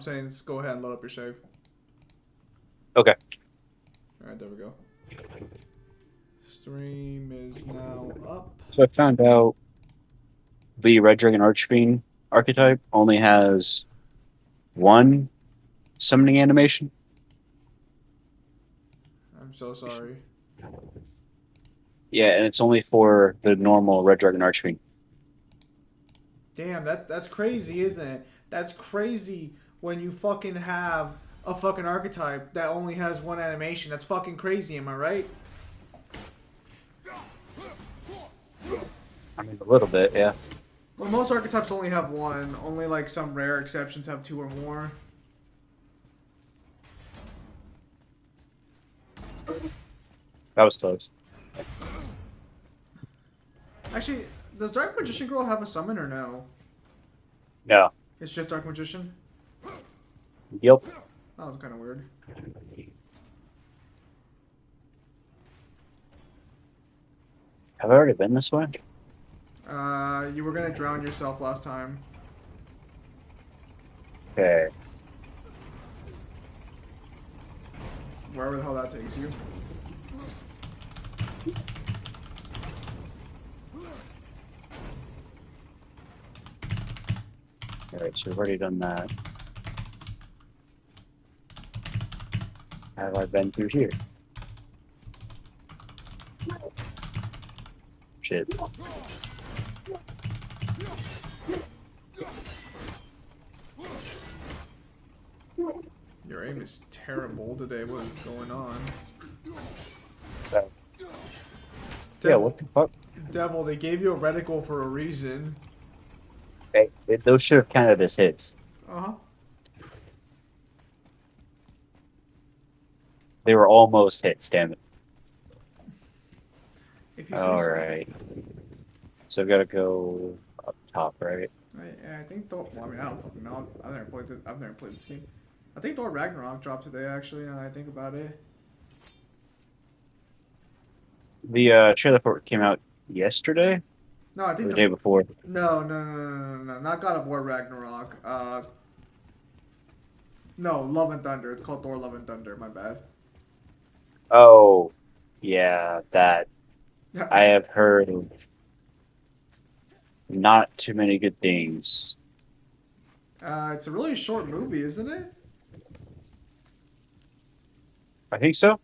saying is go ahead and load up your save. Okay. Alright, there we go. Stream is now up. So I found out the Red Dragon Archfiend archetype only has one summoning animation. I'm so sorry. Yeah, and it's only for the normal Red Dragon Archfiend. Damn, that's crazy, isn't it? That's crazy when you fucking have a fucking archetype that only has one animation. That's fucking crazy, am I right? I mean, a little bit, yeah. Well, most archetypes only have one. Only like some rare exceptions have two or more. That was close. Actually, does Dark Magician Girl have a summon or no? No. It's just Dark Magician? Yep. That was kind of weird. Have I already been this way? You were gonna drown yourself last time. Okay. Wherever the hell that takes you. Alright, so we've already done that. Have I been through here? Shit. Your aim is terrible today. What is going on? So. Yeah, what the fuck? Devil, they gave you a reticle for a reason. Hey, those should have counted as hits. Uh-huh. They were almost hits, damn it. If you say Alright. So I've got to go up top, right? I think Thor. Well, I mean, I don't fucking know. I've never played this. I've never played this game. I think Thor Ragnarok dropped today. Actually, now that I think about it. The trailer for it came out yesterday? No, I think Or the day before. No, not God of War Ragnarok. No, Love and Thunder. It's called Thor Love and Thunder. My bad. Oh, yeah, that. I have heard not too many good things. It's a really short movie, isn't it? I think so.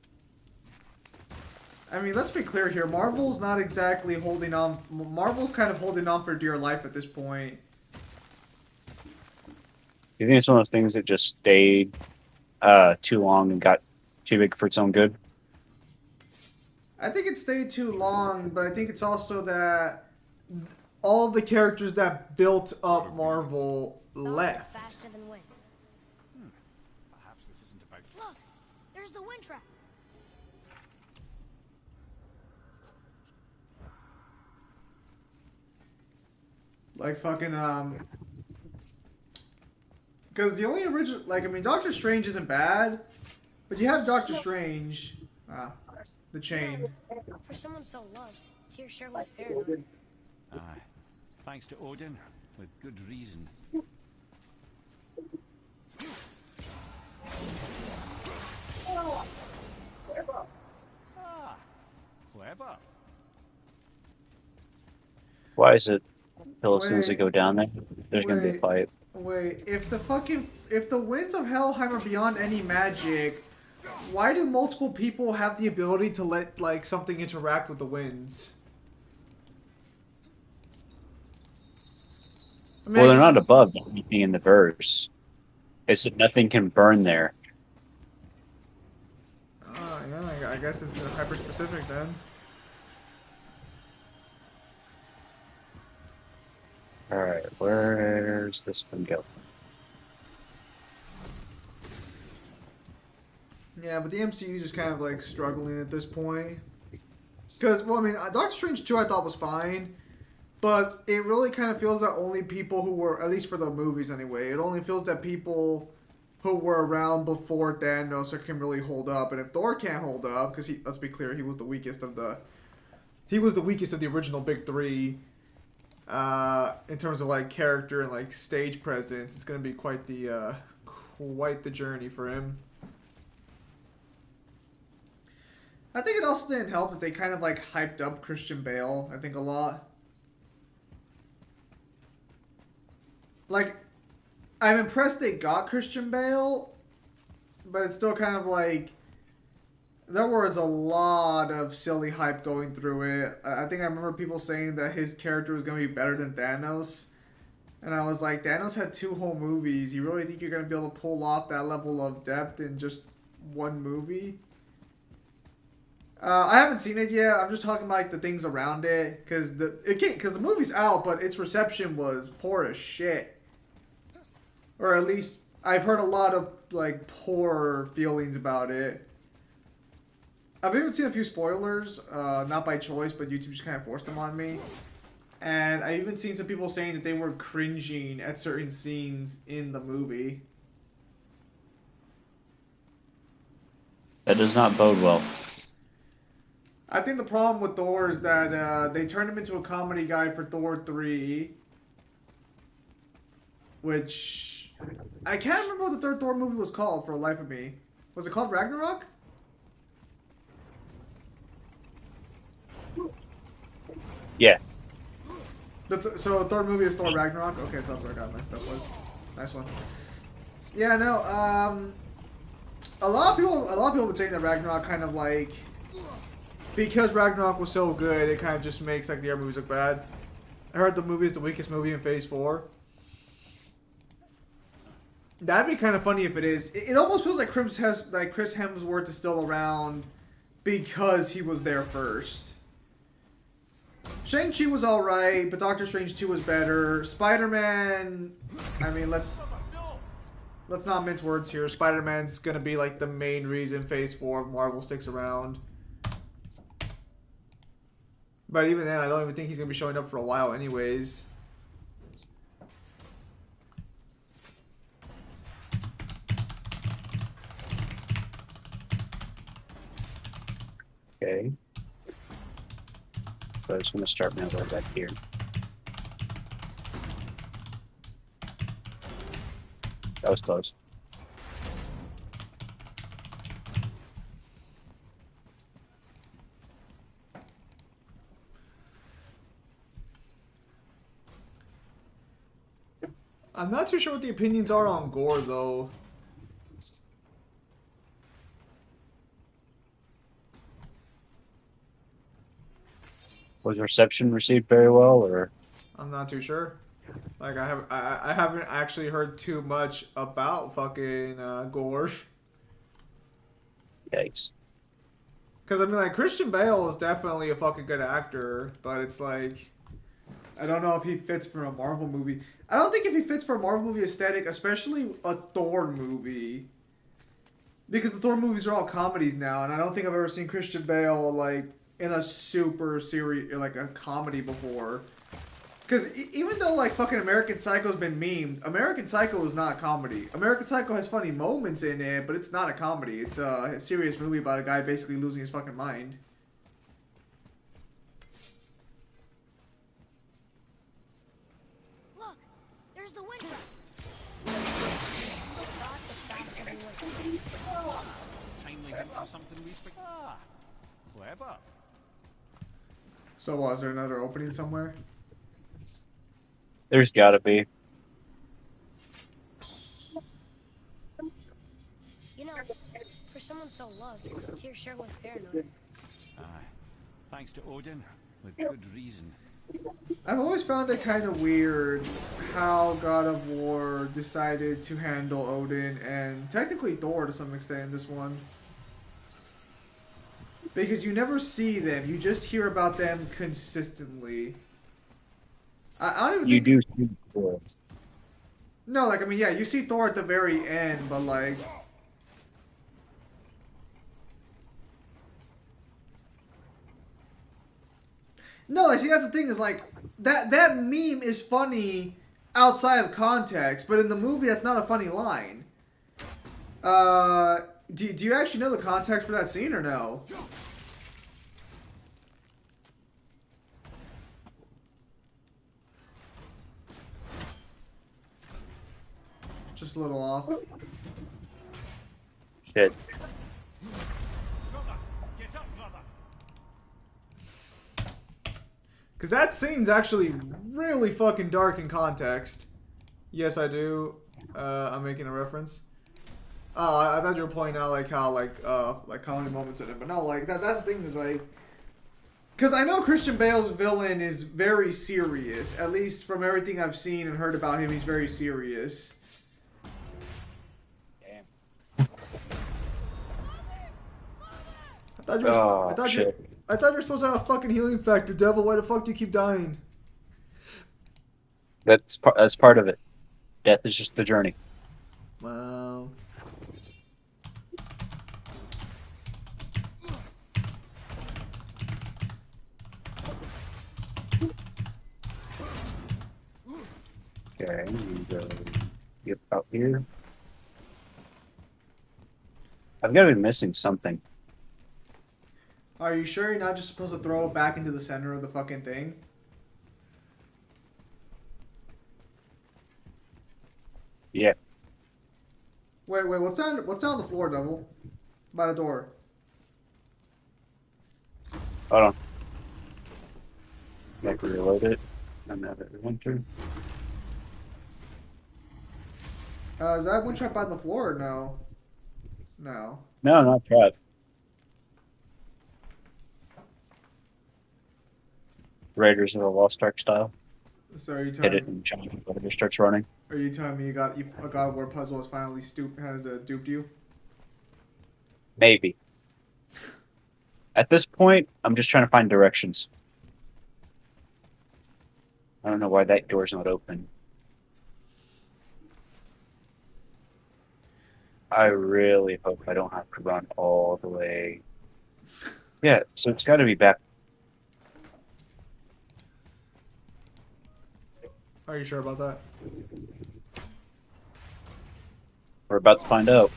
I mean, let's be clear here. Marvel's not exactly holding on. Marvel's kind of holding on for dear life at this point. You think it's one of those things that just stayed too long and got too big for its own good? I think it stayed too long, but I think it's also that all the characters that built up Marvel left. Faster than wind. Perhaps this isn't about. Look, there's the wind trap. Like fucking because the only original, like, I mean, Doctor Strange isn't bad, but you have Doctor Strange, the chain. For someone so loved, Tyr sure was paranoid. Aye. Thanks to Odin, with good reason. Ah, clever. Why is it as soon as we go down there, there's going to be a fight? Wait, if the winds of Helheim are beyond any magic, why do multiple people have the ability to let, like, something interact with the winds? I mean, Well, they're not above anything in the verse. It's that nothing can burn there. Yeah, I guess it's hyper specific then. Alright, where's this one go? Yeah, but the MCU is just kind of like struggling at this point. Because, well, I mean, Doctor Strange 2 I thought was fine, but it really kind of feels that only people who were, at least for the movies anyway, it only feels that people who were around before Thanos can really hold up. And if Thor can't hold up, because let's be clear, he was the weakest of the original big three. In terms of like character and like stage presence, it's gonna be quite the quite the journey for him. I think it also didn't help that they kind of like hyped up Christian Bale, I think, a lot. Like, I'm impressed they got Christian Bale, but it's still kind of like there was a lot of silly hype going through it. I think I remember people saying that his character was going to be better than Thanos. And I was like, Thanos had 2 whole movies. You really think you're going to be able to pull off that level of depth in just one movie? I haven't seen it yet. I'm just talking about like the things around it, because the movie's out, but its reception was poor as shit. Or at least I've heard a lot of like poor feelings about it. I've even seen a few spoilers, not by choice, but YouTube just kind of forced them on me. And I even seen some people saying that they were cringing at certain scenes in the movie. That does not bode well. I think the problem with Thor is that they turned him into a comedy guy for Thor 3. Which... I can't remember what the third Thor movie was called for the life of me. Was it called Ragnarok? Yeah. So the third movie is Thor Ragnarok? Okay, so that's where I got messed up with. Nice one. Yeah, no, a lot of people have been saying that Ragnarok kind of like, because Ragnarok was so good, it kind of just makes like the other movies look bad. I heard the movie is the weakest movie in Phase 4. That'd be kind of funny if it is. It almost feels like Chris Hemsworth is still around because he was there first. Shang-Chi was alright, but Doctor Strange 2 was better. Spider-Man, I mean, let's not mince words here. Spider-Man's gonna be like the main reason Phase 4 of Marvel sticks around. But even then, I don't even think he's gonna be showing up for a while anyways. Okay. So I'm just going to start my way back here. That was close. I'm not too sure what the opinions are on Gore, though. Was reception received very well, or? I'm not too sure. Like, I haven't actually heard too much about fucking Gore. Yikes. Because, I mean, like, Christian Bale is definitely a fucking good actor, but it's like, I don't know if he fits for a Marvel movie. I don't think if he fits for a Marvel movie aesthetic, especially a Thor movie. Because the Thor movies are all comedies now, and I don't think I've ever seen Christian Bale, like, in a super serious, like, a comedy before. Because even though, like, fucking American Psycho's been memed, American Psycho is not comedy. American Psycho has funny moments in it, but it's not a comedy. It's a serious movie about a guy basically losing his fucking mind. Look, there's the window. Timely hint for something we forgot. Ah, clever. So, was there another opening somewhere? There's gotta be. You know, for someone so loved, Tyr sure was paranoid. Aye. Thanks to Odin, with good reason. I've always found it kind of weird how God of War decided to handle Odin and technically Thor to some extent in this one. Because you never see them, you just hear about them consistently. I don't even You think... do see Thor. No, like, I mean, yeah, you see Thor at the very end, but like... No, like, see, that's the thing, is like, that meme is funny outside of context, but in the movie, that's not a funny line. Do you actually know the context for that scene, or no? Just a little off. Shit. Brother, get up, brother. Because that scene's actually really fucking dark in context. Yes, I do. I'm making a reference. I thought you were pointing out like how like comedy moments in it, but no, like that's the thing is like, because I know Christian Bale's villain is very serious. At least from everything I've seen and heard about him, he's very serious. Damn. I thought you were, Oh, I thought shit. I thought you were supposed to have a fucking healing factor, devil. Why the fuck do you keep dying? That's part of it. Death is just the journey. Wow. Okay, you go. Yep, out here. I've got to be missing something. Are you sure you're not just supposed to throw it back into the center of the fucking thing? Yeah. Wait, what's down? What's down on the floor, devil? By the door. Hold on. Like reload it. And now that we went through. Is that one trap by the floor or no? No. No, not trap. Raiders of the Lost Ark style. So are you Hit it telling? and jump whenever it starts running. Are you telling me a God of War puzzle has finally duped you? Maybe. At this point, I'm just trying to find directions. I don't know why that door's not open. I really hope I don't have to run all the way. Yeah, so it's got to be back. Are you sure about that? We're about to find out.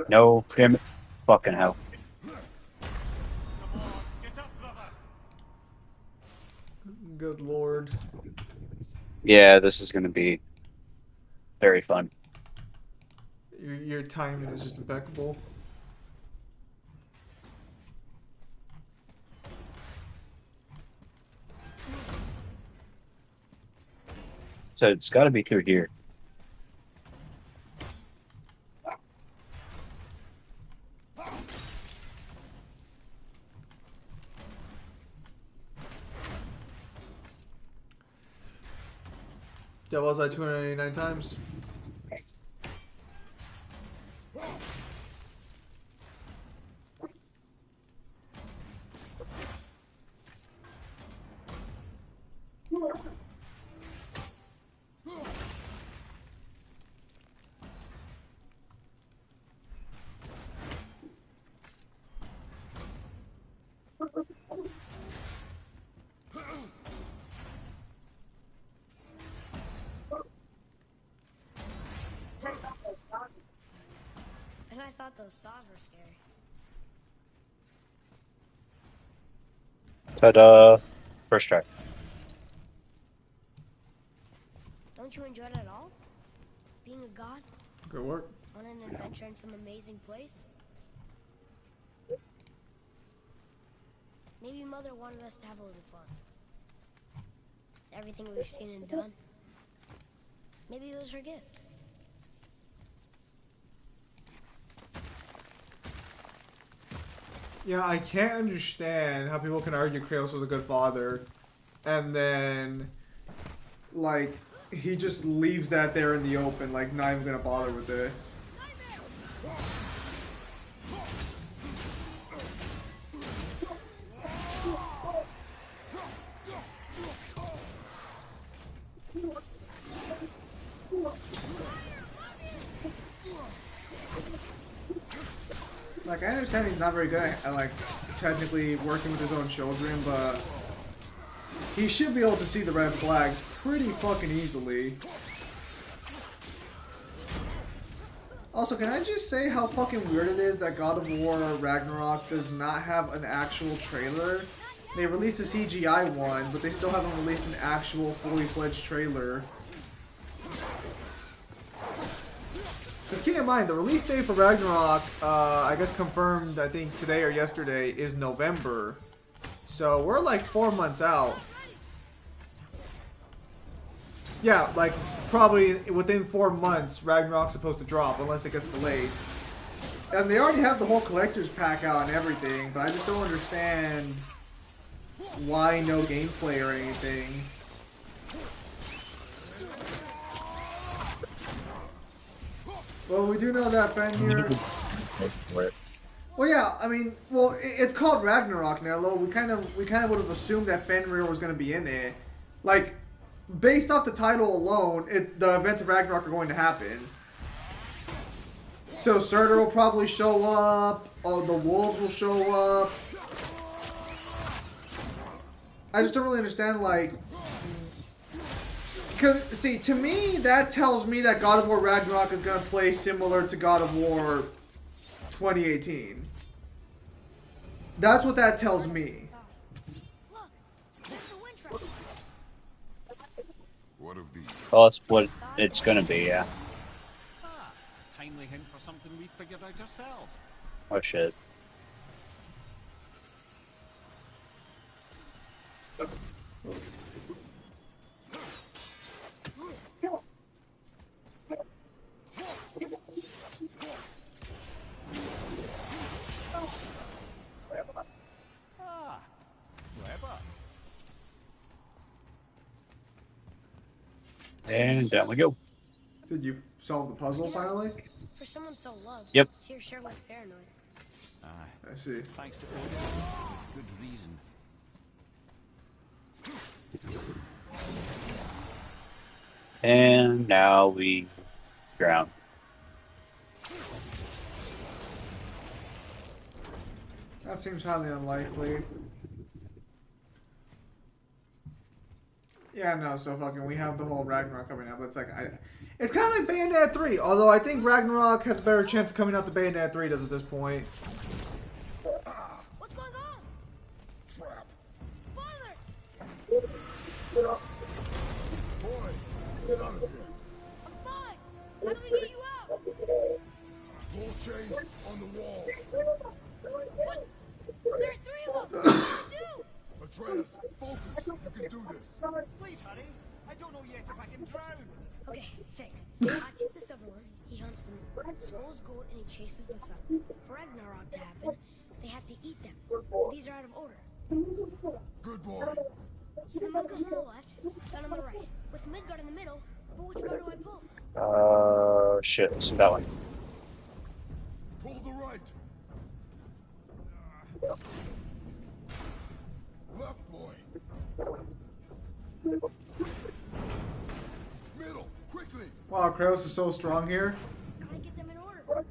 No, damn it. Fucking hell. Come on, get up, brother. Good lord. Yeah, this is going to be very fun. Your timing is just impeccable. So it's got to be through here. That was like 289 times. And I thought those saws were scary. Ta-da! First try. Don't you enjoy it at all? Being a god Good work. on an adventure in some amazing place? Maybe Mother wanted us to have a little fun. Everything we've seen and done. Maybe it was her gift. Yeah, I can't understand how people can argue Kratos was a good father, and then, like, he just leaves that there in the open, like, not even gonna bother with it. Like, I understand he's not very good at, like, technically working with his own children, but he should be able to see the red flags pretty fucking easily. Also, can I just say how fucking weird it is that God of War Ragnarok does not have an actual trailer? They released a CGI one, but they still haven't released an actual fully fledged trailer. Just keep in mind, the release date for Ragnarok, I guess confirmed, I think today or yesterday, is November. So we're like 4 months out. Yeah, like probably within 4 months, Ragnarok's supposed to drop, unless it gets delayed. And they already have the whole collector's pack out and everything, but I just don't understand why no gameplay or anything. Well, we do know that Fenrir. Well, yeah, I mean, well, it's called Ragnarok, Nello. We kind of would have assumed that Fenrir was going to be in it. Like, based off the title alone, the events of Ragnarok are going to happen. So Surtur will probably show up. Oh, the wolves will show up. I just don't really understand, like... Cause, see, to me, that tells me that God of War Ragnarok is going to play similar to God of War 2018. That's what that tells me. What of these? Well, that's what it's gonna be, yeah. Ah, timely hint for something we figured out ourselves. Oh shit. Ah, clever. And down we go. Did you solve the puzzle finally? For someone so loved, Yep. Tyr sure was paranoid. Aye, I see. thanks to Odin. Good reason. And now we drown. That seems highly unlikely. Yeah, no, so fucking we have the whole Ragnarok coming out, but it's like, it's kind of like Bayonetta 3, although I think Ragnarok has a better chance of coming out than Bayonetta 3 does at this point. What's going on? Trap. Father! Boy, get out of here. I'm fine! How do we get you out? Pull chains on the wall. What? There are three of them! What do we do? Atreus, focus. You can do this. Please, hurry. I don't know yet if I can drown. Okay, think. Hot is the Silverlord, he hunts the moon. Soul is gold and he chases the sun. For Ragnarok to happen, they have to eat them. These are out of order. Good boy. So the moon goes on the left, sun on the right, with Midgard in the middle, but which bar do I pull? Shit, let's do that one. Pull the right. Left, boy. Middle, quickly. Wow, Kratos is so strong here. Gotta get them in order. Moon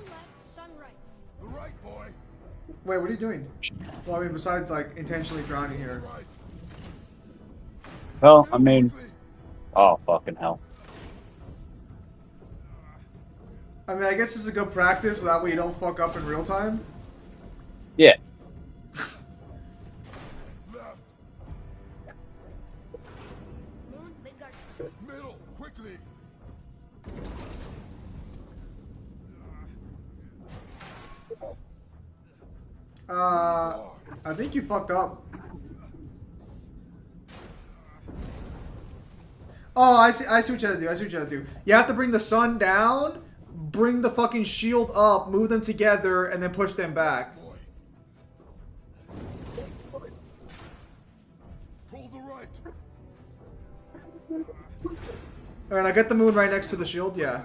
left, sun right. The right, boy. Wait, what are you doing? Well, I mean, besides, like, intentionally drowning here. Right. Well, I mean, Quickly. oh fucking hell. I mean, I guess this is a good practice, so that way you don't fuck up in real time. Yeah. Left. Moon, Midgard, sun. Middle, quickly. I think you fucked up. Oh, I see what you have to do. You have to bring the sun down, bring the fucking shield up, move them together, and then push them back. Boy. Pull the right. Alright, I get the moon right next to the shield, yeah.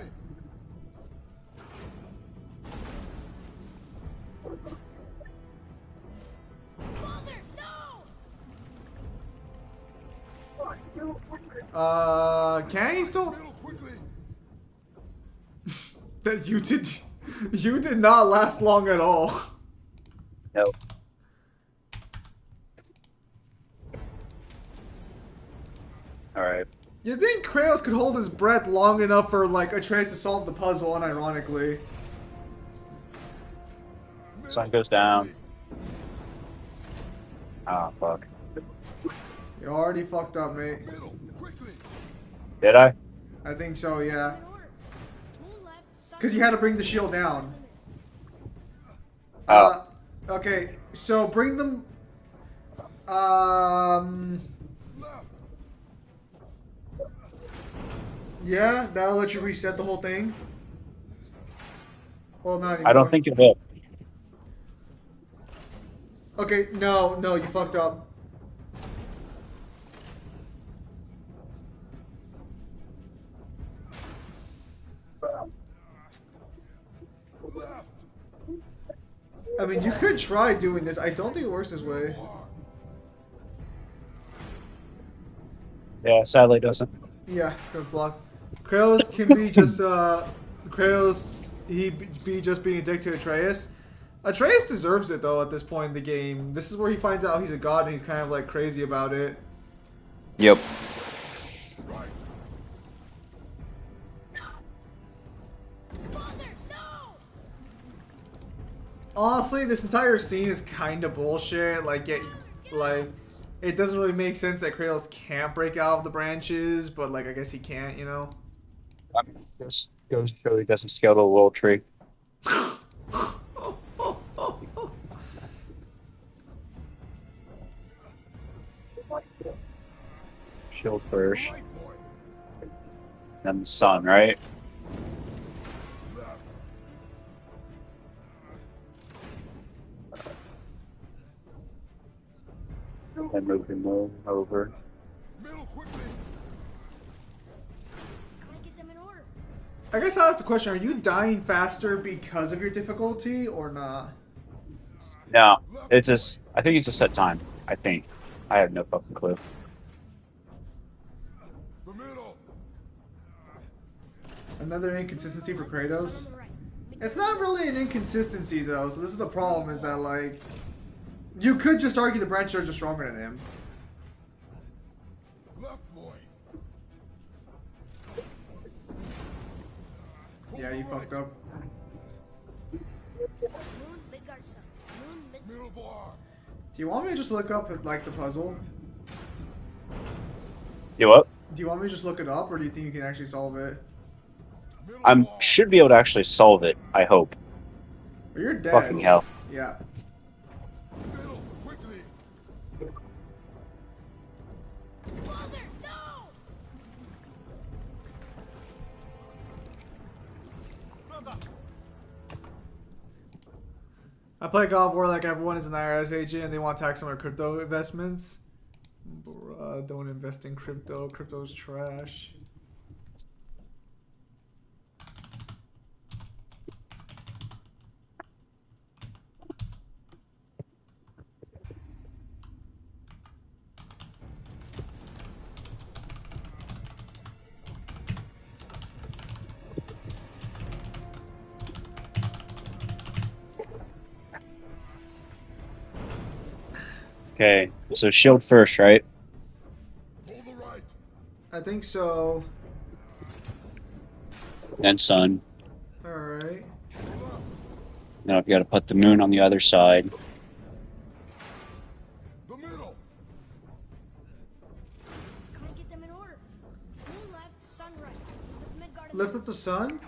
Father, no! Can he still? Middle, quickly. That you did not last long at all. No. Alright. You think Kratos could hold his breath long enough for, like, Atreus to solve the puzzle, unironically? Sun goes down. Ah, fuck. You already fucked up, mate. Middle, quickly. Did I? I think so, yeah. In order. Moon left, sun Because you had to bring the shield down. Oh. Okay, so bring them. Left. Yeah, that'll let you reset the whole thing. Well, not anymore. I don't think it will. Okay, no, you fucked up. Left. I mean, you could try doing this. I don't think it works this way. Yeah, sadly it doesn't. Yeah, goes blocked. Kratos can be just Kratos. He be just being a dick to Atreus. Atreus deserves it though at this point in the game. This is where he finds out he's a god and he's kind of like crazy about it. Yep. Right. Father, no! Honestly, this entire scene is kind of bullshit. Like it doesn't really make sense that Kratos can't break out of the branches, but like I guess he can't, you know. I mean, this goes to show he doesn't scale the little tree. Shield first, Right, boy. then the sun, right? Left. Then move him over. Middle, quickly. Gotta get them in order. I guess I'll ask the question: are you dying faster because of your difficulty or not? No, it's just. I think it's a set time. I think. I have no fucking clue. The middle. Another inconsistency for Sun Kratos. on the right. It's not really an inconsistency though. So this is the problem: is that like you could just argue the branches are just stronger than him. Left, boy. Yeah, you fucked up. Moon, Midgard, sun. Moon, Midgard. Middle bar. Do you want me to just look up like the puzzle? You what? Do you want me to just look it up, or do you think you can actually solve it? Middle I bar. should be able to actually solve it. I hope. Or you're dead. Fucking hell. Yeah. Middle, quickly. Father, no! I play God of War like everyone is an IRS agent and they want to tax on their crypto investments. Bruh, don't invest in crypto. Crypto's trash. Okay, so shield first, right? Hold the right. I think so. Then sun. Alright. Now I've got to put the moon on the other side. The middle. Gotta get them in order. Moon left, sun right. With Midgard in Lift up the sun?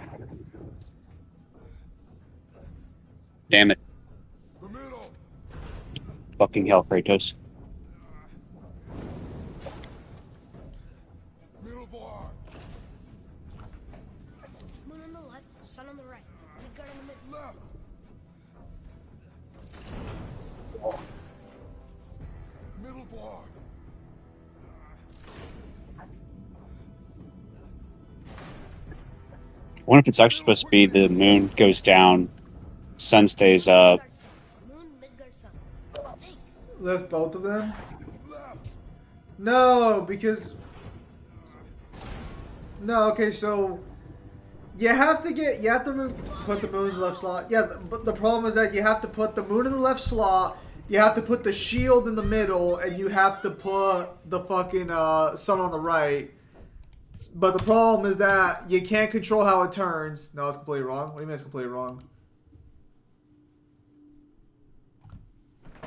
Damn it. The middle. Fucking hell, Kratos. Middle bar. Moon on the left, sun on the right. Midgard in the middle. Left. Middle bar. I wonder if it's actually supposed to be the moon goes down, sun stays up. Midgard sun. Moon, Midgard sun. Think. Lift both of them? Left. No, because... No, okay, so... You have to put the moon in the left slot. Yeah, but the problem is that you have to put the moon in the left slot, you have to put the shield in the middle, and you have to put the fucking sun on the right. But the problem is that you can't control how it turns. No, it's completely wrong. What do you mean it's completely wrong?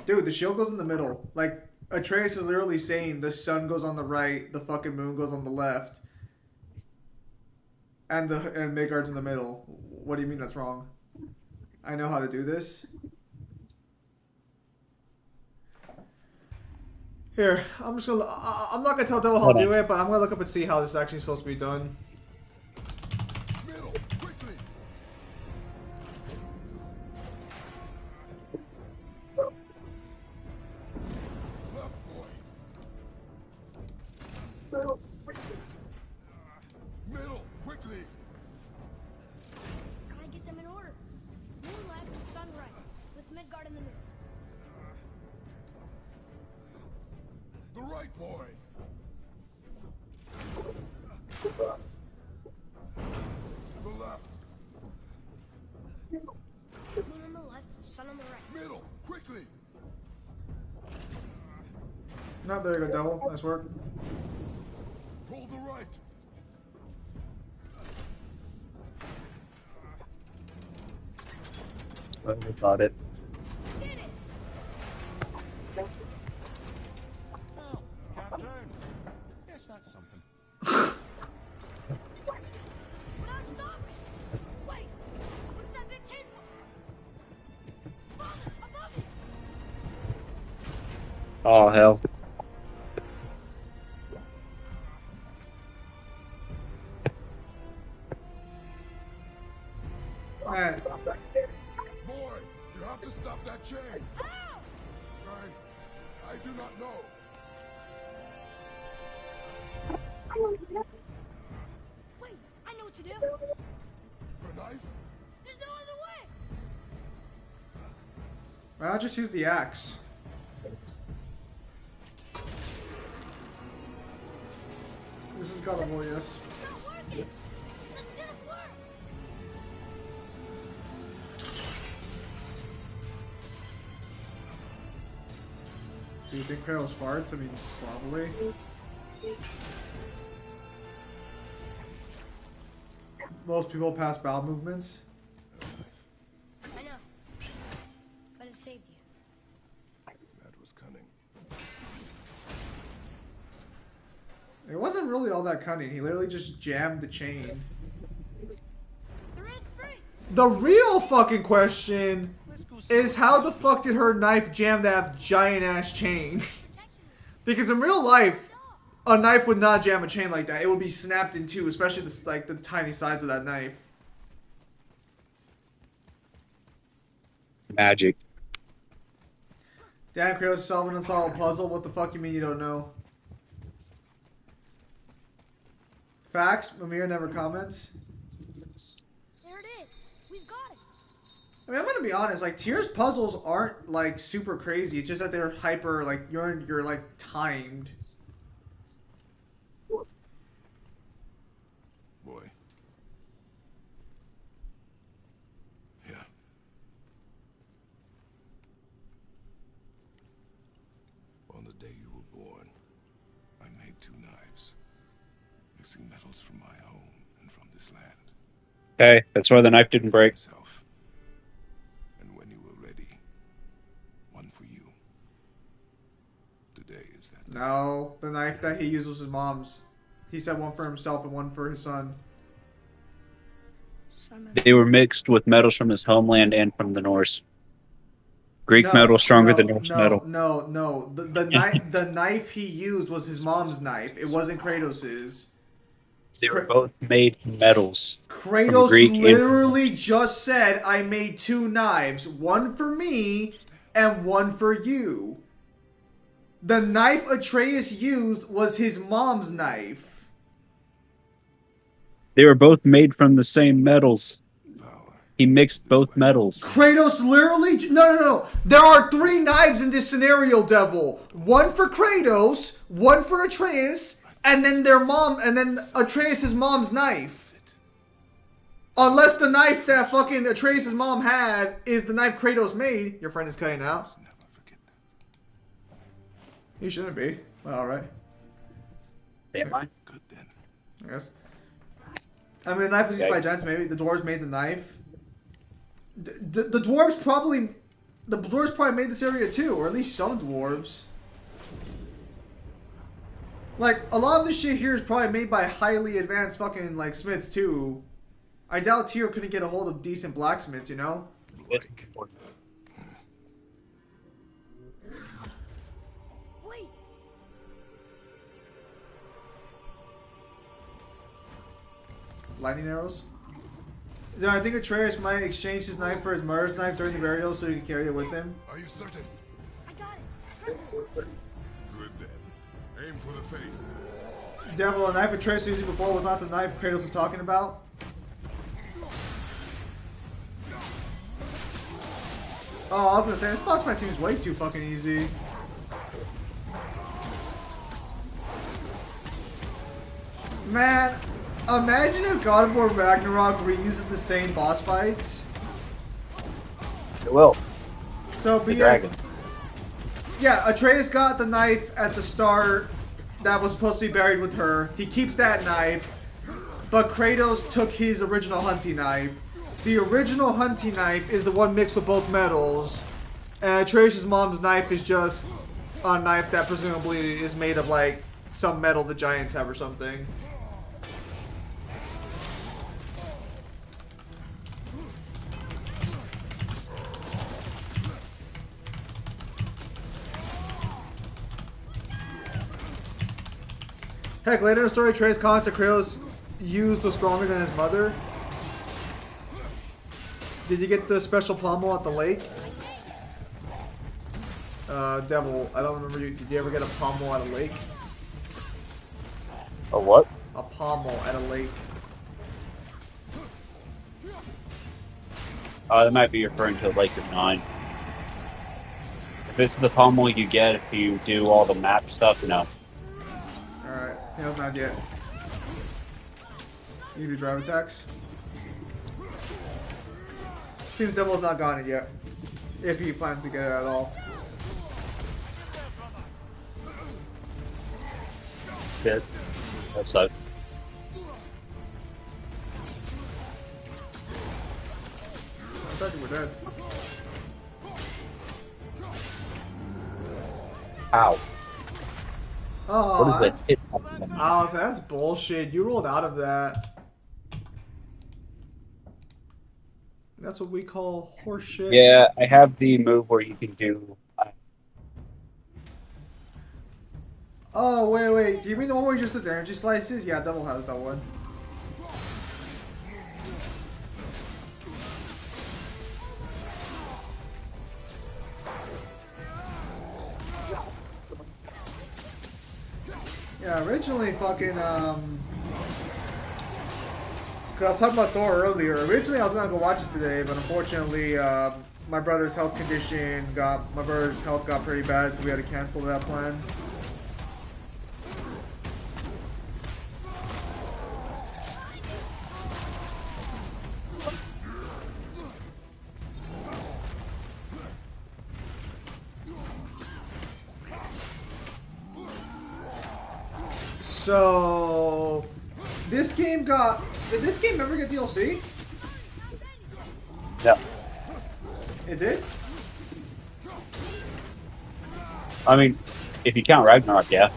Dude, the shield goes in the middle. Like, Atreus is literally saying the sun goes on the right, the fucking moon goes on the left, and Midgard's in the middle. What do you mean that's wrong? I know how to do this. Here, I'm just gonna. I'm not gonna tell Devil how to do it, but I'm gonna look up and see how this is actually supposed to be done. Middle, quickly. Left, boy. Middle, quickly. Gotta get them in order. Moon left, sun right, with Midgard in the middle. The right, boy. The left. Moon on the left, sun on the right. Middle, quickly. No, there you go, Devil. Nice work. Pull the right. I thought it. Did it! Oh, can't drown. Yes, that's something. Without stopping! Wait! What's that big chain for? Father, above you! Oh hell. Alright. Boy, you have to stop that chain. Ow! I do not know. Wait, I know what to do. The knife? There's no other way. I'll just use the axe. This is God of War, yes. It's not working. Let's see it work. Do you think Kratos farts? I mean, probably. Most people pass bowel movements. I know. But it saved you. That was cunning. It wasn't really all that cunning. He literally just jammed the chain. The red's free. The real fucking question Let's go see is how the fuck did her knife jam that giant ass chain? Protection. Because in real life, a knife would not jam a chain like that. It would be snapped in two, especially the tiny size of that knife. Magic. Damn, Kratos solving an unsolved puzzle. What the fuck you mean you don't know? Facts. Mimir never comments. There it is. We've got it. I mean, I'm gonna be honest. Like, Tier's puzzles aren't like super crazy. It's just that they're hyper. Like, you're like timed. Boy. Yeah. On the day you were born, I made 2 knives, mixing metals from my home and from this land. Okay, that's why the knife didn't break. Myself. And when you were ready, one for you. Today is that day. No, the knife that he used was his mom's. He said one for himself and one for his son. They were mixed with metals from his homeland and from the Norse. Greek No, metal stronger no, than Norse metal. No. The knife he used was his mom's knife. It wasn't Kratos's. They were both made from metals. Kratos Greek and- literally just said, I made 2 knives. One for me and one for you. The knife Atreus used was his mom's knife. They were both made from the same metals. Power. He mixed both metals. Kratos literally... No. There are 3 knives in this scenario, Devil. One for Kratos, one for Atreus, and then their mom, and then Atreus' mom's knife. Unless the knife that fucking Atreus' mom had is the knife Kratos made. Your friend is cutting out. Never forget that. He shouldn't be. Well, alright. Am I? Good then. I guess. I mean, the knife was used Okay. by giants, maybe. The dwarves made the knife. The dwarves probably... the dwarves probably made this area too, or at least some dwarves. Like, a lot of this shit here is probably made by highly advanced fucking, like, smiths too. I doubt Tyr couldn't get a hold of decent blacksmiths, you know? It's Wait! Lightning arrows. So I think Atreus might exchange his knife for his mother's knife during the burial so he can carry it with him. Are you certain? I got it. Prison. Good then. Aim for the face. Devil, the knife Atreus was using before was not the knife Kratos was talking about. Oh, I was gonna say, this boss fight seems way too fucking easy. Man, imagine if God of War Ragnarok reuses the same boss fights. It will. So, The BS. dragon. Yeah, Atreus got the knife at the start that was supposed to be buried with her. He keeps that knife, but Kratos took his original hunting knife. The original hunting knife is the one mixed with both metals, and Atreus' mom's knife is just a knife that presumably is made of like some metal the giants have or something. Heck, later in the story, Atreus comments that Kratos' used was stronger than his mother. Did you get the special pommel at the lake? Devil, I don't remember. Did you ever get a pommel at a lake? A what? A pommel at a lake. That might be referring to Lake of Nine. If it's the pommel you get if you do all the map stuff, no. Alright, he has not yet. You do drive attacks? Seems Devil's not gotten it yet. If he plans to get it at all. Shit. That sucks. I thought you were dead. Ow. Oh, What is that hit? oh, so that's bullshit. You rolled out of that. That's what we call horseshit. Yeah, I have the move where you can do. Oh, wait. Do you mean the one where he just does energy slices? Yeah, Devil has that one. Yeah, originally fucking, cause I was talking about Thor earlier. Originally I was gonna go watch it today, but unfortunately, my brother's health got pretty bad, so we had to cancel that plan. So, this game got... Did this game ever get DLC? No. It did? I mean, if you count Ragnarok, yeah.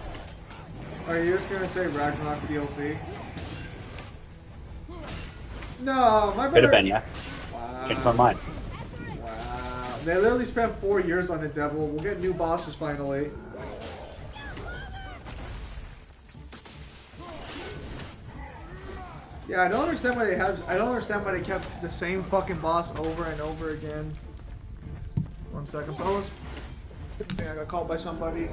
Are you just gonna say Ragnarok's DLC? No, my brother... Could have been, yeah. Wow. Changed my mind. Wow. They literally spent 4 years on the Devil. We'll get new bosses finally. Yeah, I don't understand why they kept the same fucking boss over and over again. 1 second, fellas. I think I got called by somebody.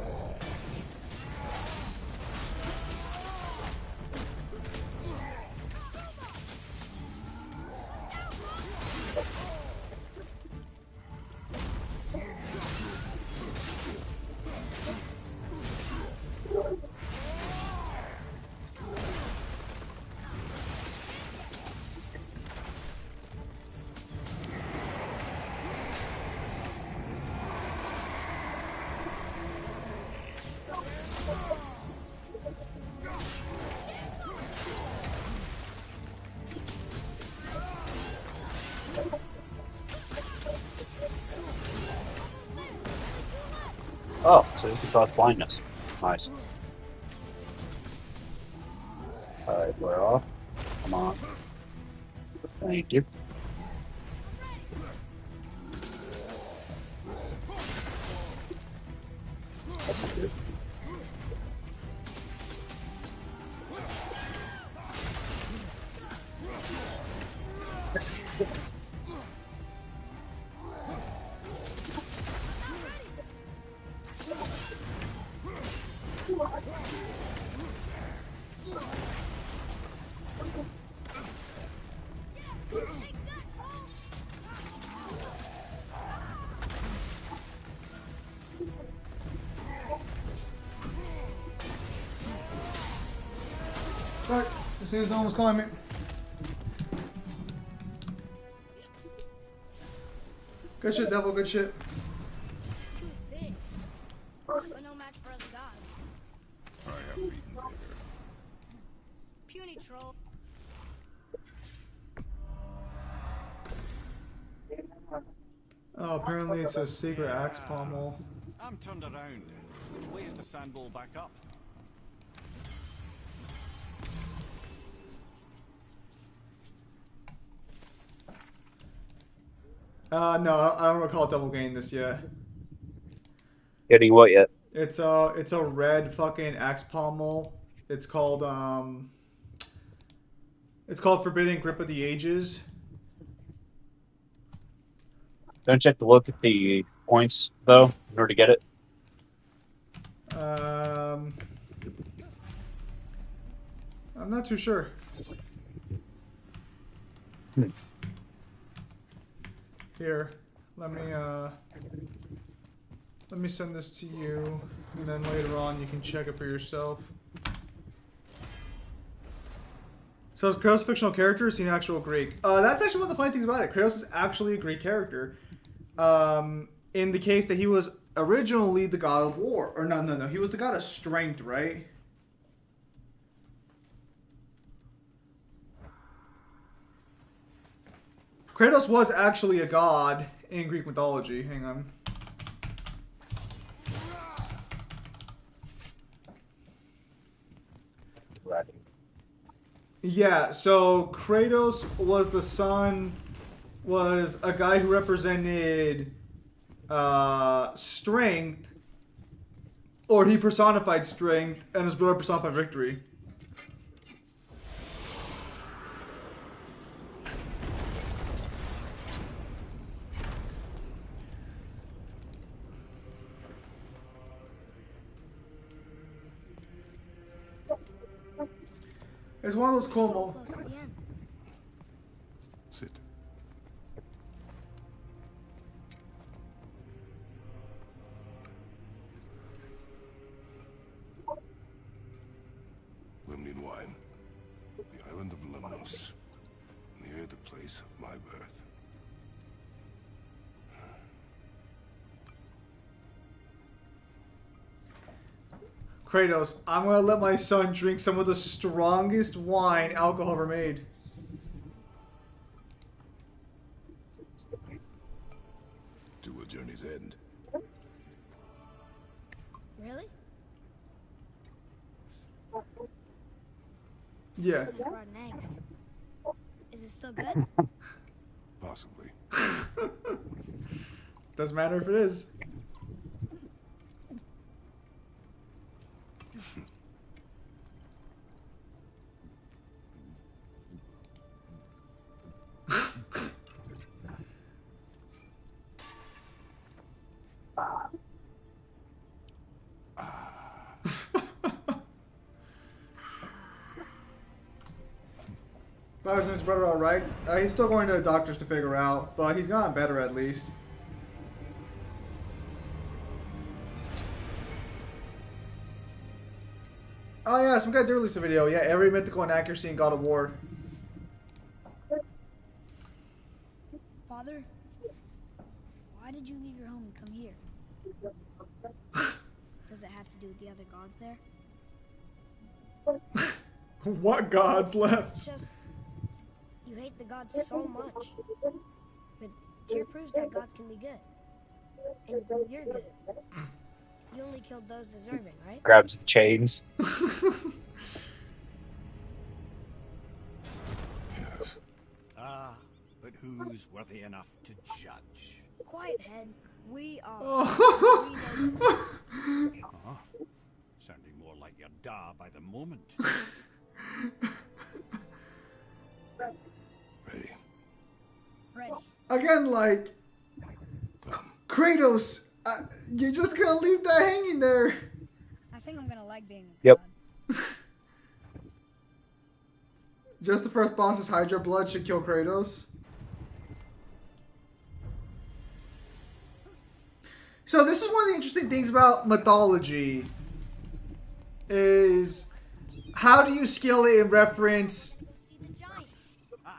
Oh, so you can cause blindness. Nice. Alright, we're off. Come on. Thank you. That's not good. Fuck. As soon as no one was calling me. Good shit, Devil. Good shit. He was big, but no match for us gods. I have beaten bigger. Puny troll. Oh, apparently it's a secret axe pommel. I'm turned around. Which way is the sandball back up? No, I don't recall Double Gain this yet. Getting what yet? It's a red fucking axe pommel. It's called Forbidden Grip of the Ages. Don't you have to look at the points, though, in order to get it? I'm not too sure. Here, let me send this to you, and then later on you can check it for yourself. So is Kratos a fictional character or is he an actual Greek? That's actually one of the funny things about it. Kratos is actually a Greek character. In the case that he was originally the god of war. Or no. He was the god of strength, right? Kratos was actually a god in Greek mythology. Hang on. Yeah, so Kratos was a guy who represented strength, or he personified strength, and his brother personified victory. It's one of those cool moments. Close to the end. Sit. Lemnian wine. The island of Lemnos. Near the place of my birth. Kratos, I'm gonna let my son drink some of the strongest wine alcohol ever made. To a journey's end. Really? Yeah. You brought an eggs. Is it still good? Possibly. Doesn't matter if it is. But is his brother alright? He's still going to the doctors to figure out, but he's gotten better at least. Oh yeah, some guy did release a video. Yeah, every mythical inaccuracy in God of War. Father, why did you leave your home and come here? Does it have to do with the other gods there? What gods left? It's just you hate the gods so much. But Tyr proves that gods can be good. And you're good. You only killed those deserving, right? Grabs the chains. Yes. Ah, but who's worthy enough to judge? Quiet head. We are. Oh. We know better. Huh? Sounding more like your da by the moment. Ready. Ready. Again, like, Come. Kratos, you're just gonna leave that hanging there. I think I'm gonna like being a Yep. god. Just the first boss's Hydra blood should kill Kratos. So this is one of the interesting things about mythology. Is how do you scale it in reference? Go see the giant. Aye,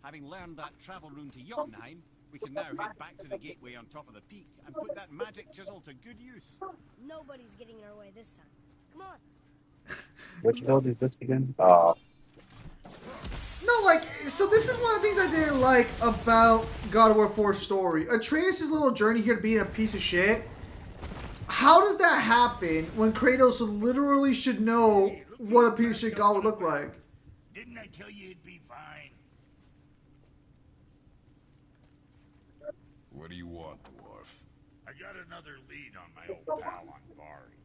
having learned that travel rune to Jotunheim, we can now head back to the gateway on top of the peak and put that magic chisel to good use. Nobody's getting in our way this time. Come on. Which build is this again? Oh, No, like, so this is one of the things I didn't like about God of War 4's story. Atreus' little journey here to being a piece of shit. How does that happen when Kratos literally should know what a piece of shit God would look like? Didn't I tell you it'd be fine? What do you want, dwarf? I got another lead on my old pal on Vari.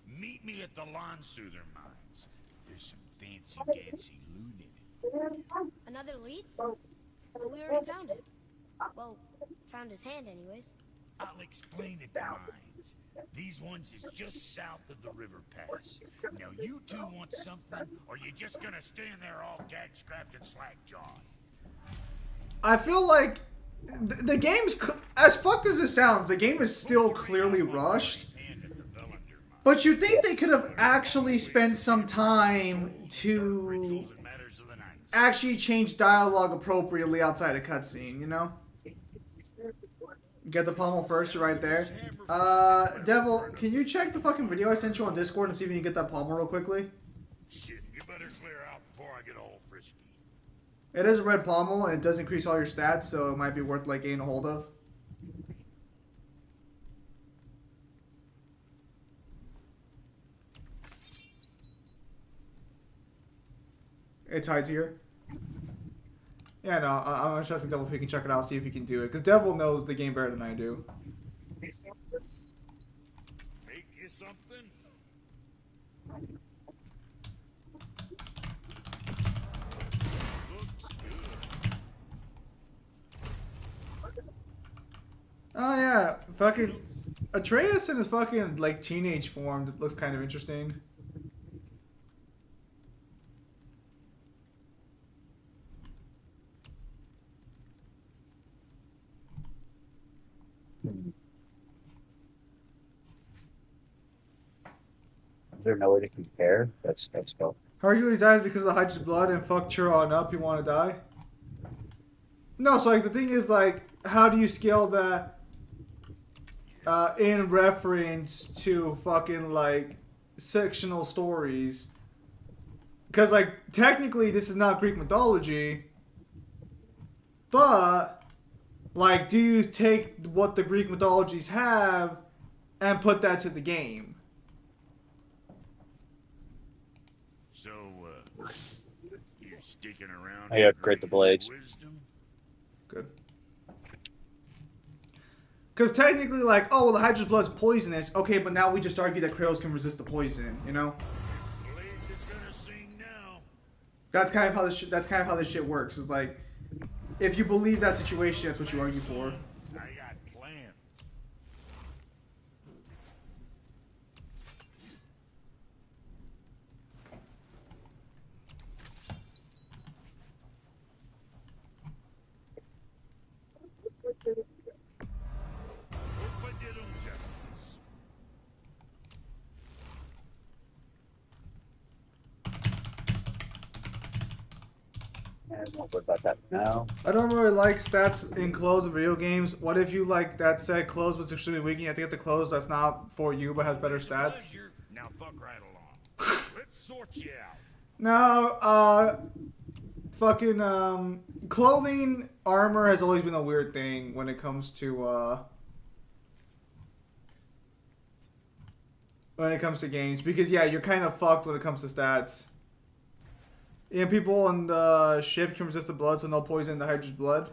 Meet me at the Lawn Soother Mines. There's some fancy-dancy loot in it. Another lead? But we already found it. Well, found his hand anyways. I'll explain it to mines. These ones is just south of the river pass. Now you two want something, or you just gonna stand there all gag-scrapped and slack-jawed? I feel like the game's, as fucked as it sounds, the game is still clearly rushed. But you think they could have actually spent some time to actually change dialogue appropriately outside a cutscene, you know? Get the pommel first, you're right there. Devil, can you check the fucking video I sent you on Discord and see if you can get that pommel real quickly? Shit, you better clear out before I get all frisky. It is a red pommel and it does increase all your stats, so it might be worth like getting a hold of. It's high tier. Yeah, no, I'm just asking Devil if he can check it out, see if he can do it. Because Devil knows the game better than I do. Make you something? Looks good. Oh yeah, fucking Atreus in his fucking like teenage form looks kind of interesting. is there no way to compare? That's dope. Hercules dies because of the Hydra's blood and fuck Churro on up, you want to die? No, so like the thing is like, how do you scale that in reference to fucking like sectional stories? Because like technically this is not Greek mythology, but like do you take what the Greek mythologies have and put that to the game? So, you sticking around? I upgrade the blades. Wisdom? Good. Because technically, like, oh, well, the Hydra's blood's poisonous. Okay, but now we just argue that Kratos can resist the poison, you know? Blades is gonna sing now. That's kind of how this. That's kind of how this shit works. Is like, if you believe that situation, that's what you argue for. I got plans. Hope I did 'em justice. And we'll worry about that now. I don't really like stats in clothes in video games. What if you like that said clothes was extremely weak and you have to get the clothes that's not for you but has better stats? Pleasure. Now fuck right along. Let's sort you out. No, fucking clothing armor has always been a weird thing when it comes to when it comes to games because yeah, you're kind of fucked when it comes to stats. And people on the ship can resist the blood, so no poison the Hydra's blood.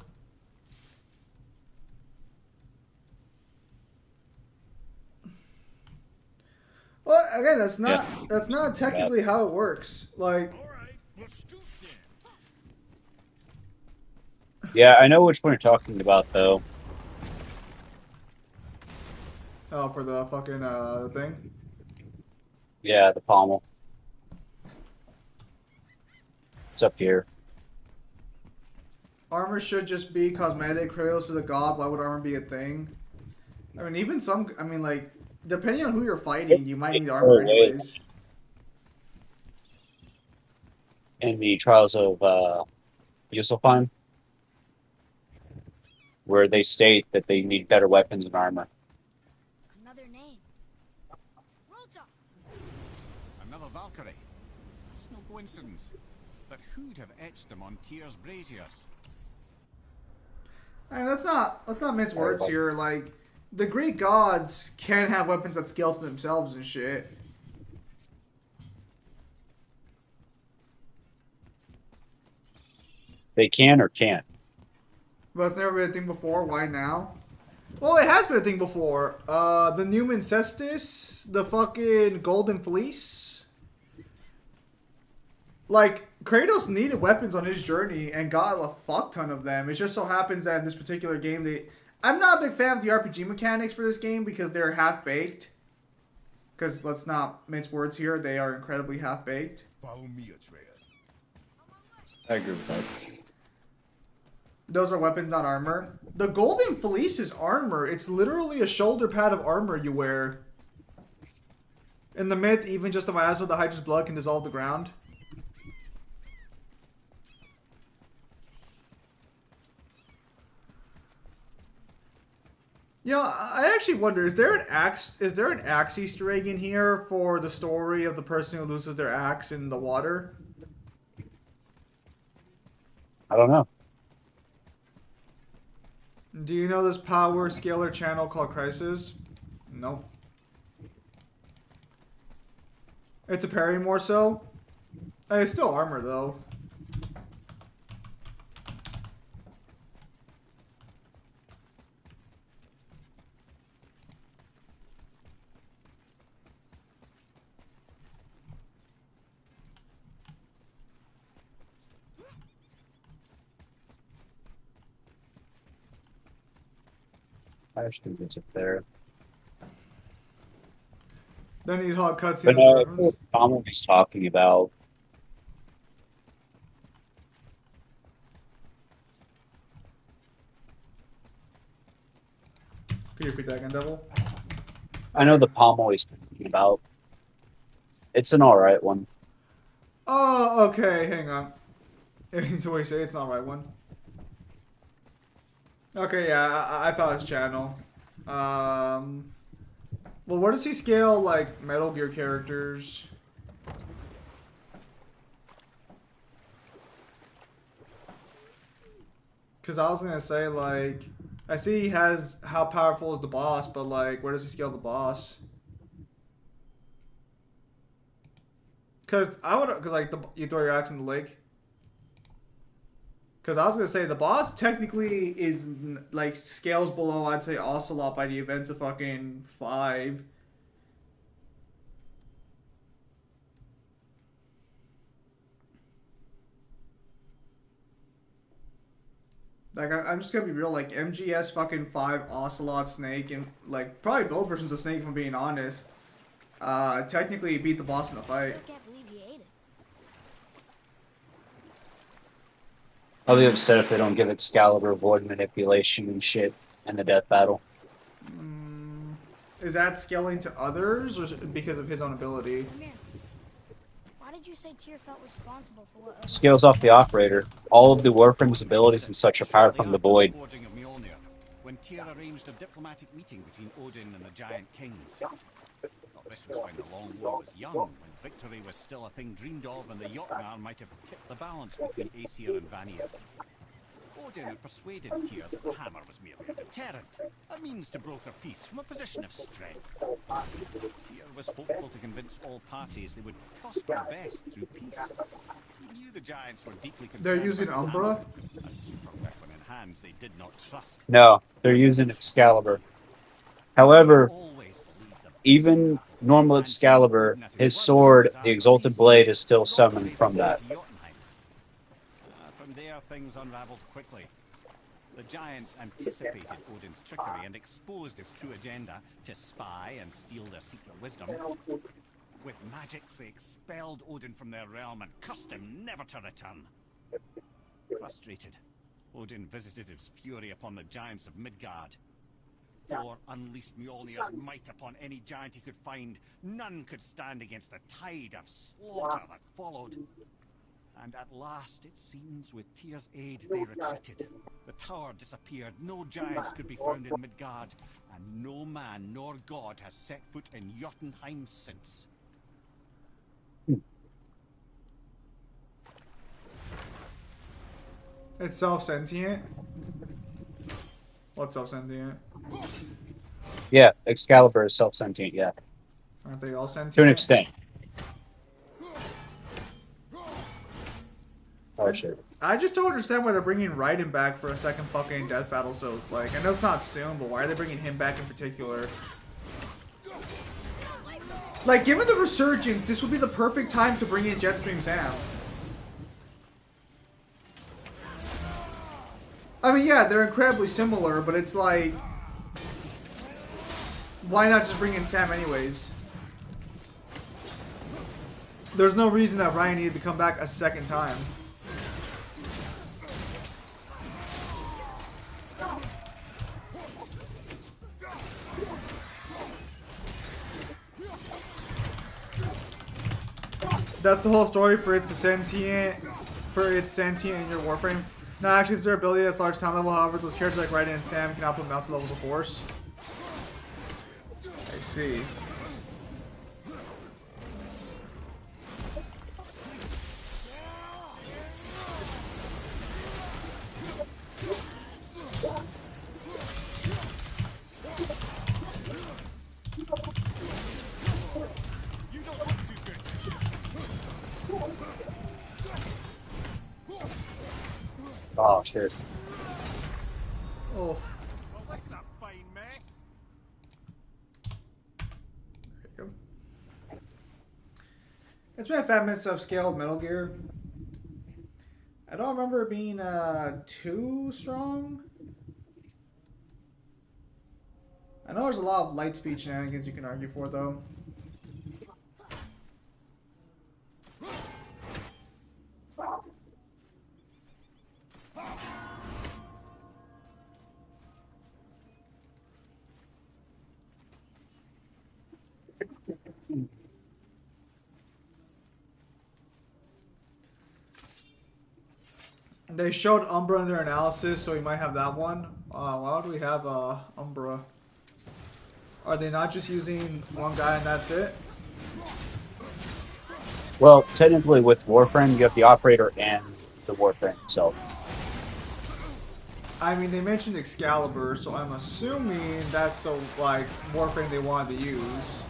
Well, again, that's not technically how it works. Like, All right, well, scoot then. Yeah, I know which one you're talking about, though. oh, for the fucking thing. Yeah, the pommel. It's up here. Armor should just be cosmetic. Kratos is a god. Why would armor be a thing? I mean, even some. I mean, like, depending on who you're fighting, you might need armor anyways. In the Trials of Yusulfan, where they state that they need better weapons and armor. Another name. Rota. Another Valkyrie. It's no coincidence. But who'd have etched them on Tyr's braziers? I mean, let's not mince words here. Like, the Greek gods can have weapons that scale to themselves and shit. They can or can't. But it's never been a thing before. Why now? Well, it has been a thing before. The Numen Cestus, the fucking Golden Fleece. Like, Kratos needed weapons on his journey and got a fuck ton of them. It just so happens that in this particular game, I'm not a big fan of the RPG mechanics for this game because they're half-baked. Because let's not mince words here, they are incredibly half-baked. Follow me, Atreus. I agree with that. Those are weapons, not armor. The Golden Fleece is armor. It's literally a shoulder pad of armor you wear. In the myth, even just a miasma of the Hydra's blood can dissolve the ground. You know, I actually wonder, is there an axe Easter egg in here for the story of the person who loses their axe in the water? I don't know. Do you know this power scalar channel called Crisis? Nope. It's a parry more so. It's still armor though. I actually think it's up there. Then you hot cutscenes. But no, Pommel was talking about. Could you repeat that again, Devil? I know the Pommel he's talking about. It's an alright one. Oh, okay, hang on. The way you say it's not the right one. Okay, yeah, I found his channel. Well, where does he scale, like, Metal Gear characters? Because I was going to say, like, I see he has how powerful is the boss, but, like, where does he scale the boss? Because like, you throw your axe in the lake. Because I was going to say, the boss technically is, like, scales below, I'd say, Ocelot by the events of fucking 5. Like, I'm just going to be real, like, MGS fucking 5, Ocelot, Snake, and, like, probably both versions of Snake, if I'm being honest. Technically beat the boss in the fight. I can't believe you ate it. I'll be upset if they don't give Excalibur void manipulation and shit in the death battle. Is that scaling to others, or is it because of his own ability? Come here. Why did you say Tyr felt responsible for what? Scales off the operator. All of the Warframe's abilities and such are powered from the void. Forging of Mjolnir, when Tyr arranged a diplomatic meeting between Odin and the Giant Kings. Well, this was when the Long War was young, when victory was still a thing dreamed of, and the Jotnar might have tipped the balance between Aesir and Vanir. Odin had persuaded Tyr that the hammer was merely a deterrent, a means to broker peace from a position of strength. Tyr was hopeful to convince all parties they would prosper best through peace. He knew the giants were deeply concerned. They're using about the Umbra? hammer, a super weapon in hands they did not trust. No, they're using Excalibur. However, Always believed them. even normal Excalibur, his sword, the Exalted Blade, is still summoned from that. From there, things unraveled quickly. The giants anticipated Odin's trickery and exposed his true agenda to spy and steal their secret wisdom. With magics, they expelled Odin from their realm and cursed him never to return. Frustrated, Odin visited his fury upon the giants of Midgard. Thor unleashed Mjolnir's might upon any giant he could find. None could stand against the tide of slaughter that followed. And at last, it seems, with Tyr's aid, they retreated. The tower disappeared, no giants could be found in Midgard, and no man nor god has set foot in Jotunheim since. It's self-sentient? What's self-sentient? Yeah, Excalibur is self-sentient, yeah. Aren't they all sentient? To an extent. Oh, shit. I just don't understand why they're bringing Raiden back for a second fucking death battle. So, like, I know it's not soon, but why are they bringing him back in particular? Like, given the resurgence, this would be the perfect time to bring in Jetstream Sam. I mean, yeah, they're incredibly similar, but it's like, why not just bring in Sam anyways? There's no reason that Ryan needed to come back a second time. That's the whole story for its sentient in your Warframe. No, actually, it's their ability that's large town level. However, those characters like Raiden and Sam can output mountain levels of force. I see. Oh, shit. Oh. Well, this is a fine mess. There you go. It's been 5 minutes of scaled Metal Gear. I don't remember it being too strong. I know there's a lot of light speed shenanigans you can argue for, though. They showed Umbra in their analysis, so we might have that one. Why would we have Umbra? Are they not just using one guy and that's it? Well, technically with Warframe, you have the operator and the Warframe itself. I mean, they mentioned Excalibur, so I'm assuming that's the, like, Warframe they wanted to use.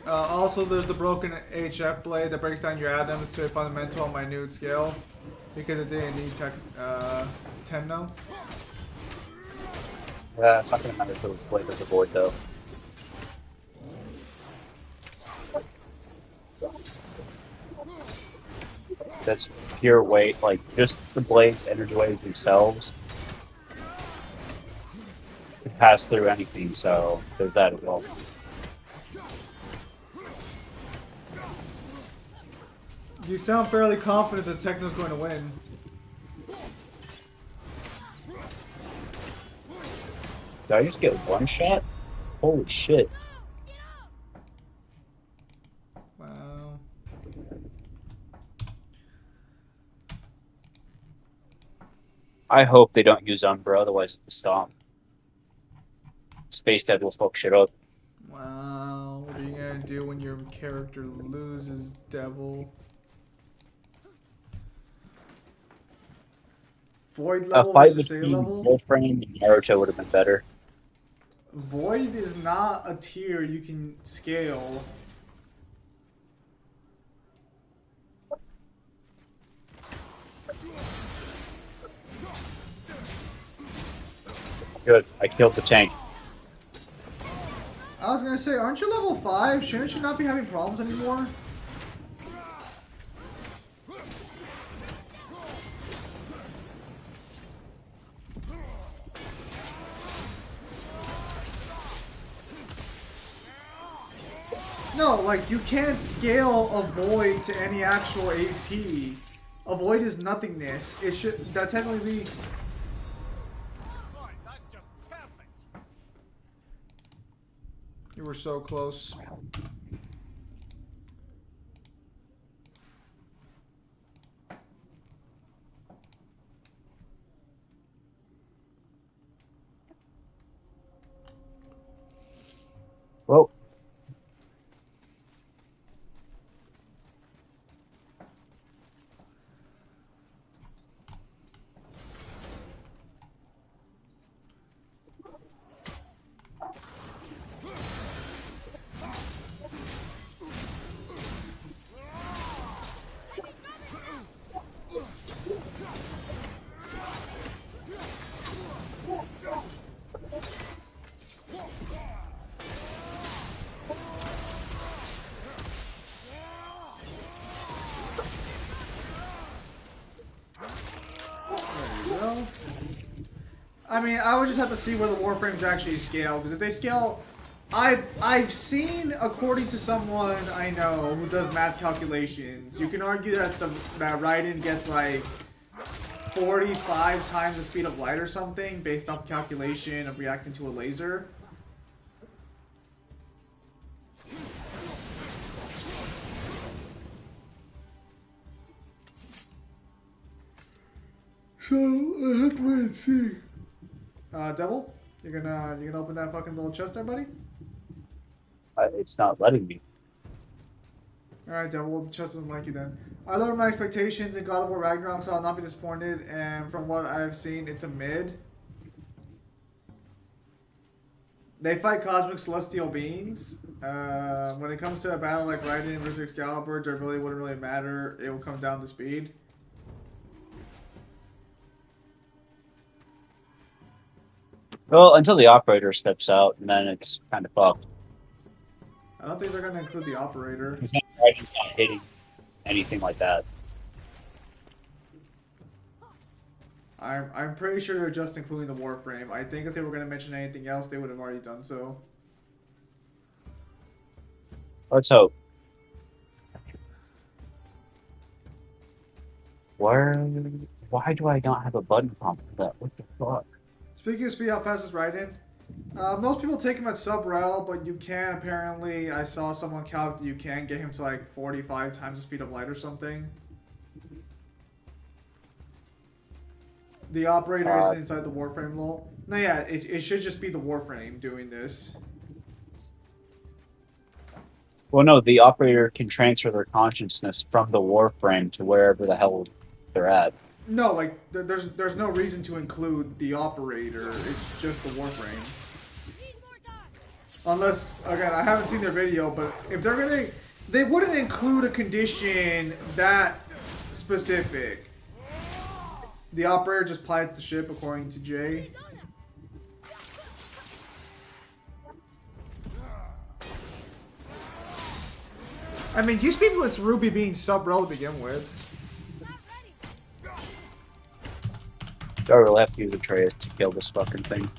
Also, there's the broken HF blade that breaks down your atoms to a fundamental and minute scale because it didn't need Tenno. It's not going to matter if it was Blade of the Void, though. That's pure weight, like just the blades, energy waves themselves pass through anything, so there's that as well. You sound fairly confident that Techno's going to win. Did I just get one shot? Holy shit. Wow. I hope they don't use Umbra, otherwise it's a stomp. Space Dead will fuck shit up. Wow. What are you gonna do when your character loses, Devil? Void A level fight versus A between level? Wolfram and Naruto would have been better. Void is not a tier you can scale. Good, I killed the tank. I was gonna say, aren't you level 5? Shouldn't you not be having problems anymore? No, like, you can't scale a void to any actual AP. A void is nothingness. It should, that technically be... Right, that's just perfect. You were so close. Well, Well, I mean, I would just have to see where the Warframes actually scale, because if they scale... I've seen, according to someone I know who does math calculations, you can argue that that Raiden gets like 45 times the speed of light or something, based off calculation of reacting to a laser. So I have to wait and see. Devil, you're gonna open that fucking little chest there, buddy? it's not letting me. Alright, Devil, the chest doesn't like you then. I lowered my expectations in God of War Ragnarok, so I'll not be disappointed, and from what I've seen, it's a mid. They fight cosmic celestial beings. When it comes to a battle like Raiden versus Excalibur, it really wouldn't really matter. It will come down to speed. Well, until the operator steps out, and then it's kind of fucked. I don't think they're going to include the operator. It's not Raiden's not hitting anything like that. I'm pretty sure they're just including the Warframe. I think if they were going to mention anything else, they would have already done so. Let's hope. Why do I not have a button pump for that? What the fuck? Speaking of speed, how fast is Raiden? Most people take him at sub-rel, but you can apparently, I saw someone calc that you can get him to like 45 times the speed of light or something. The operator is inside the Warframe lol. No, yeah, it should just be the Warframe doing this. Well, no, the operator can transfer their consciousness from the Warframe to wherever the hell they're at. No, like, there's no reason to include the operator, it's just the Warframe. Unless, again, I haven't seen their video, but if they're gonna... They wouldn't include a condition that specific. The operator just pilots the ship, according to Jay. I mean, these people, it's Ruby being sub-rel to begin with. Do I really have to use Atreus to kill this fucking thing?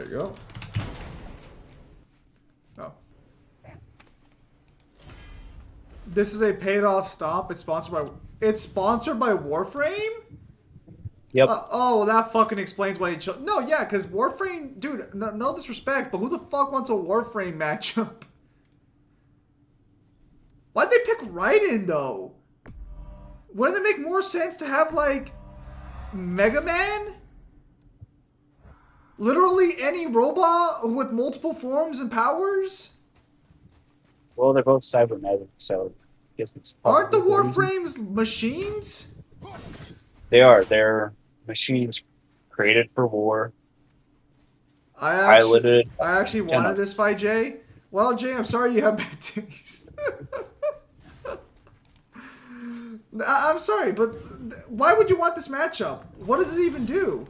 There you go. Oh. This is a paid off stomp. It's sponsored by Warframe? Yep. Oh, well, that fucking explains why he chose. No, yeah, because Warframe, dude, no disrespect, but who the fuck wants a Warframe matchup? Why'd they pick Raiden, though? Wouldn't it make more sense to have, like, Mega Man? Literally any robot with multiple forms and powers? Well, they're both cybernetic, so I guess it's. Aren't the probably reason. Warframes machines? They are. They're machines created for war. I Piloted. actually wanted this fight, Jay. Well, Jay, I'm sorry you have bad taste. I'm sorry, but why would you want this matchup? What does it even do?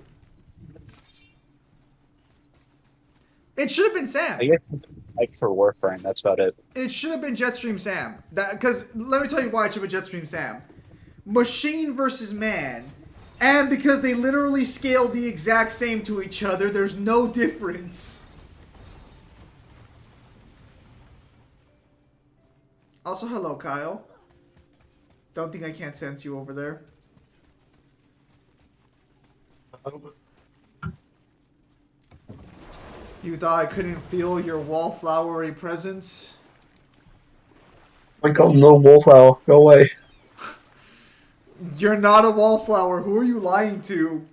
It should have been Sam. I guess like for Warframe, that's about it. It should have been Jetstream Sam. Because let me tell you why it should have been Jetstream Sam. Machine versus man. And because they literally scale the exact same to each other, there's no difference. Also, hello, Kyle. Don't think I can't sense you over there. You thought I couldn't feel your wallflowery presence? I got no wallflower. Go away. You're not a wallflower. Who are you lying to?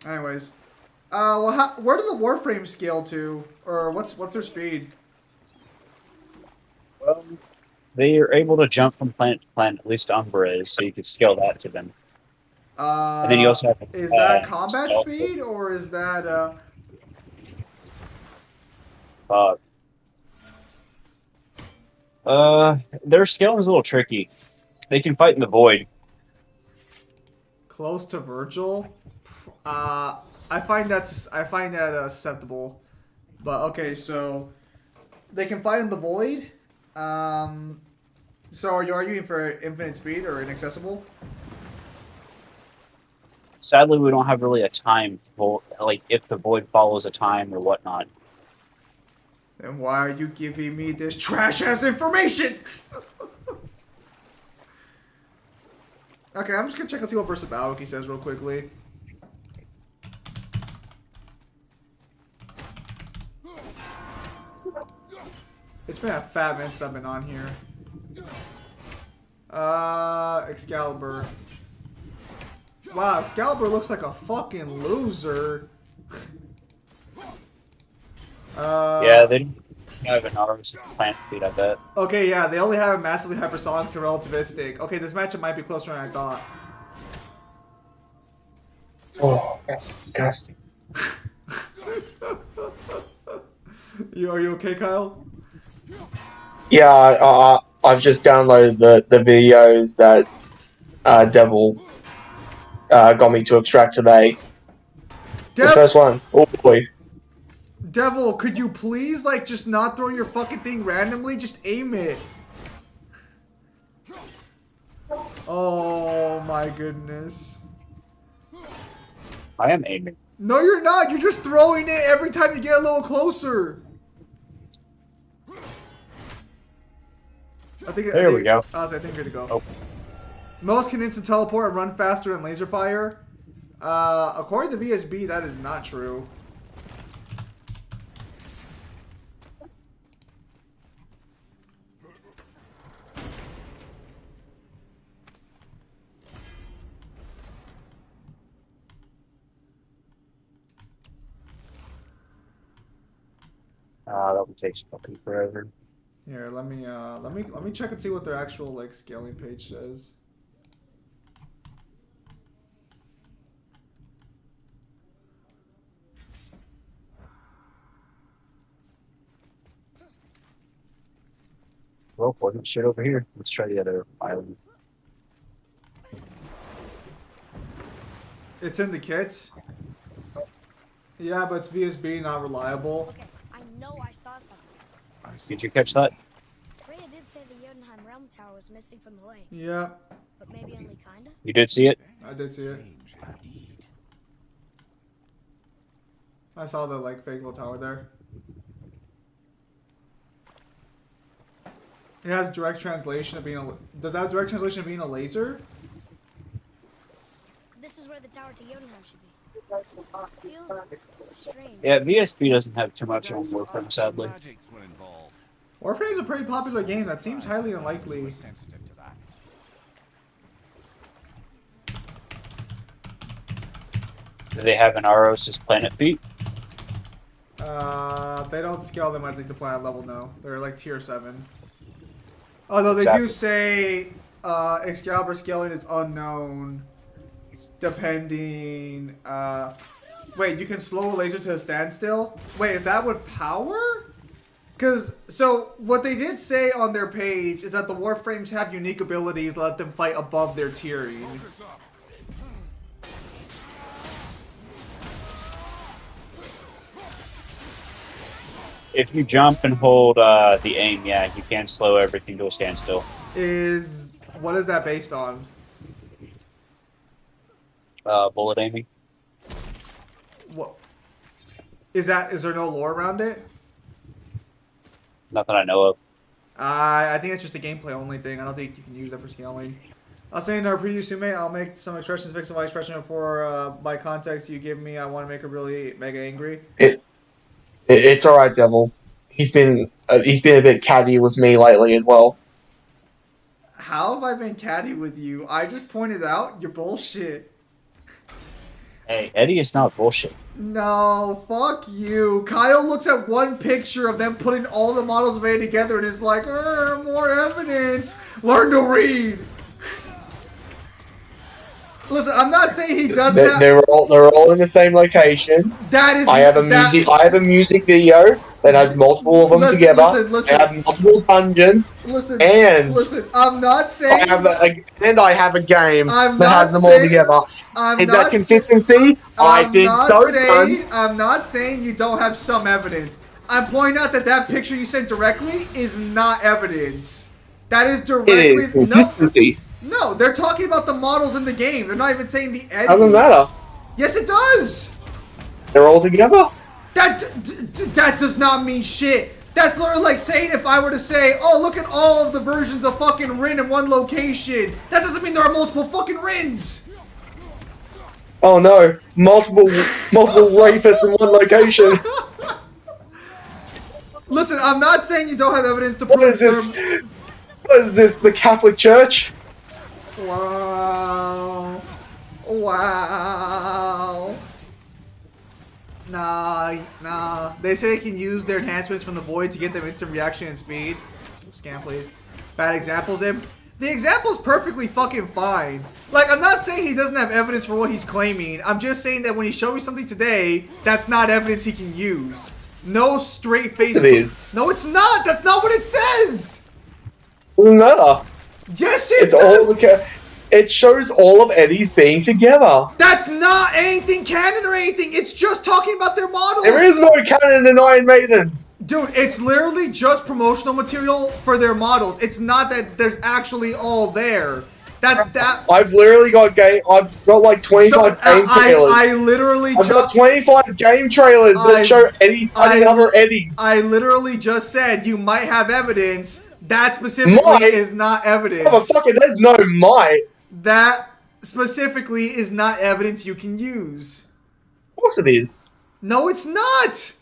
Anyways. Well, where do the Warframes scale to? Or what's their speed? Well, they are able to jump from planet to planet, at least Umbra is, so you could scale that to them. And then you also have is that combat stealth. speed or is that their scaling is a little tricky. They can fight in the void. close to Virgil? I find that acceptable. But okay, so they can fight in the void. So are you arguing for infinite speed or inaccessible? Sadly, we don't have really a time, like if the void follows a time or whatnot. Then why are you giving me this trash-ass information? Okay, I'm just gonna check and see what verse of Aoki says real quickly. It's been a fat minute since I've been on here. Excalibur. Wow, Excalibur looks like a fucking loser. Yeah, they don't have an arms plant speed, I bet. Okay, yeah, they only have a massively hypersonic to relativistic. Okay, this matchup might be closer than I thought. Oh, that's disgusting. Are you okay, Kyle? Yeah, I've just downloaded the videos that Devil got me to extract today. The first one. Oh boy. Devil, could you please, like, just not throw your fucking thing randomly? Just aim it. Oh my goodness. I am aiming. No, you're not. You're just throwing it every time you get a little closer. There we go. I think we're good to go. Oh. Most can instant teleport and run faster than laser fire. According to VSB, that is not true. That would take fucking forever. Here, let me check and see what their actual like scaling page says. Well, wasn't shit over here. Let's try the other island. It's in the kits. Yeah, but it's VSB, not reliable. Okay, I know I saw something. I see. Did you catch that? Rhea did say the Jotunheim Realm Tower was missing from the lake, Yeah, but maybe only kinda? You did see it? I did see it. Strange indeed. I saw the like fake little tower there. It has direct translation of being a. Does that have direct translation of being a laser? This is where the tower to Jotunheim should be. Feels strange. Yeah, VSP doesn't have too much on Warframe, sadly. Magics were involved. Warframe is a pretty popular game. That seems highly We're unlikely. sensitive to that. Do they have an Aros' Planet Feet? They don't scale them, I think, to planet level, no. They're like tier 7. Although they do Exactly. say Excalibur scaling is unknown, depending... Wait, you can slow a laser to a standstill? Wait, is that with power? Because, so, what they did say on their page is that the Warframes have unique abilities that let them fight above their tiering. If you jump and hold the aim, yeah, you can slow everything to a standstill. What is that based on? Bullet aiming. What? Is there no lore around it? Nothing I know of. I think it's just a gameplay only thing. I don't think you can use that for scaling. I'll say in our preview soon, mate. I'll make some expressions fix my expression for by context you give me. I want to make her really mega angry. It's all right, Devil. He's been a bit catty with me lately as well. How have I been catty with you? I just pointed out your bullshit. Hey, Eddie is not bullshit. No, fuck you. Kyle looks at one picture of them putting all the models of A together and is like, more evidence. Learn to read. Listen, I'm not saying he does that. They're all in the same location. That is. I have a music video that has multiple of them together. Listen. I have multiple dungeons. Listen. I'm not saying. I have a game I'm that has not them all saying- together. I'm And not that consistency, I think so, son. I'm not saying you don't have some evidence. I'm pointing out that picture you sent directly is not evidence. That is directly. It is consistency. No, they're talking about the models in the game. They're not even saying the edits. Doesn't matter. Yes, it does. They're all together. That does not mean shit. That's literally like saying if I were to say, oh, look at all of the versions of fucking Rin in one location. That doesn't mean there are multiple fucking Rins. Oh no, multiple rapists in one location. Listen, I'm not saying you don't have evidence to prove What is this? What is this? The Catholic Church? Wow. Nah. They say they can use their enhancements from the void to get them instant reaction and speed. Scan, please. Bad examples, Im. The example's perfectly fucking fine. Like, I'm not saying he doesn't have evidence for what he's claiming. I'm just saying that when he showed me something today, that's not evidence he can use. No straight face. Yes, it is. No, it's not. That's not what it says. Doesn't matter. Yes, it It's does. It shows all of Eddie's being together. That's not anything canon or anything. It's just talking about their models. There is no canon in Iron Maiden. Dude, it's literally just promotional material for their models. It's not that there's actually all there. I've literally got I've got like 25 game trailers. I literally I've got 25 game trailers that show Eddie fighting other Eddies. I literally just said you might have evidence. That specifically is not evidence. Motherfucker, there's no might. That specifically is not evidence you can use. Of course it is. No, it's not.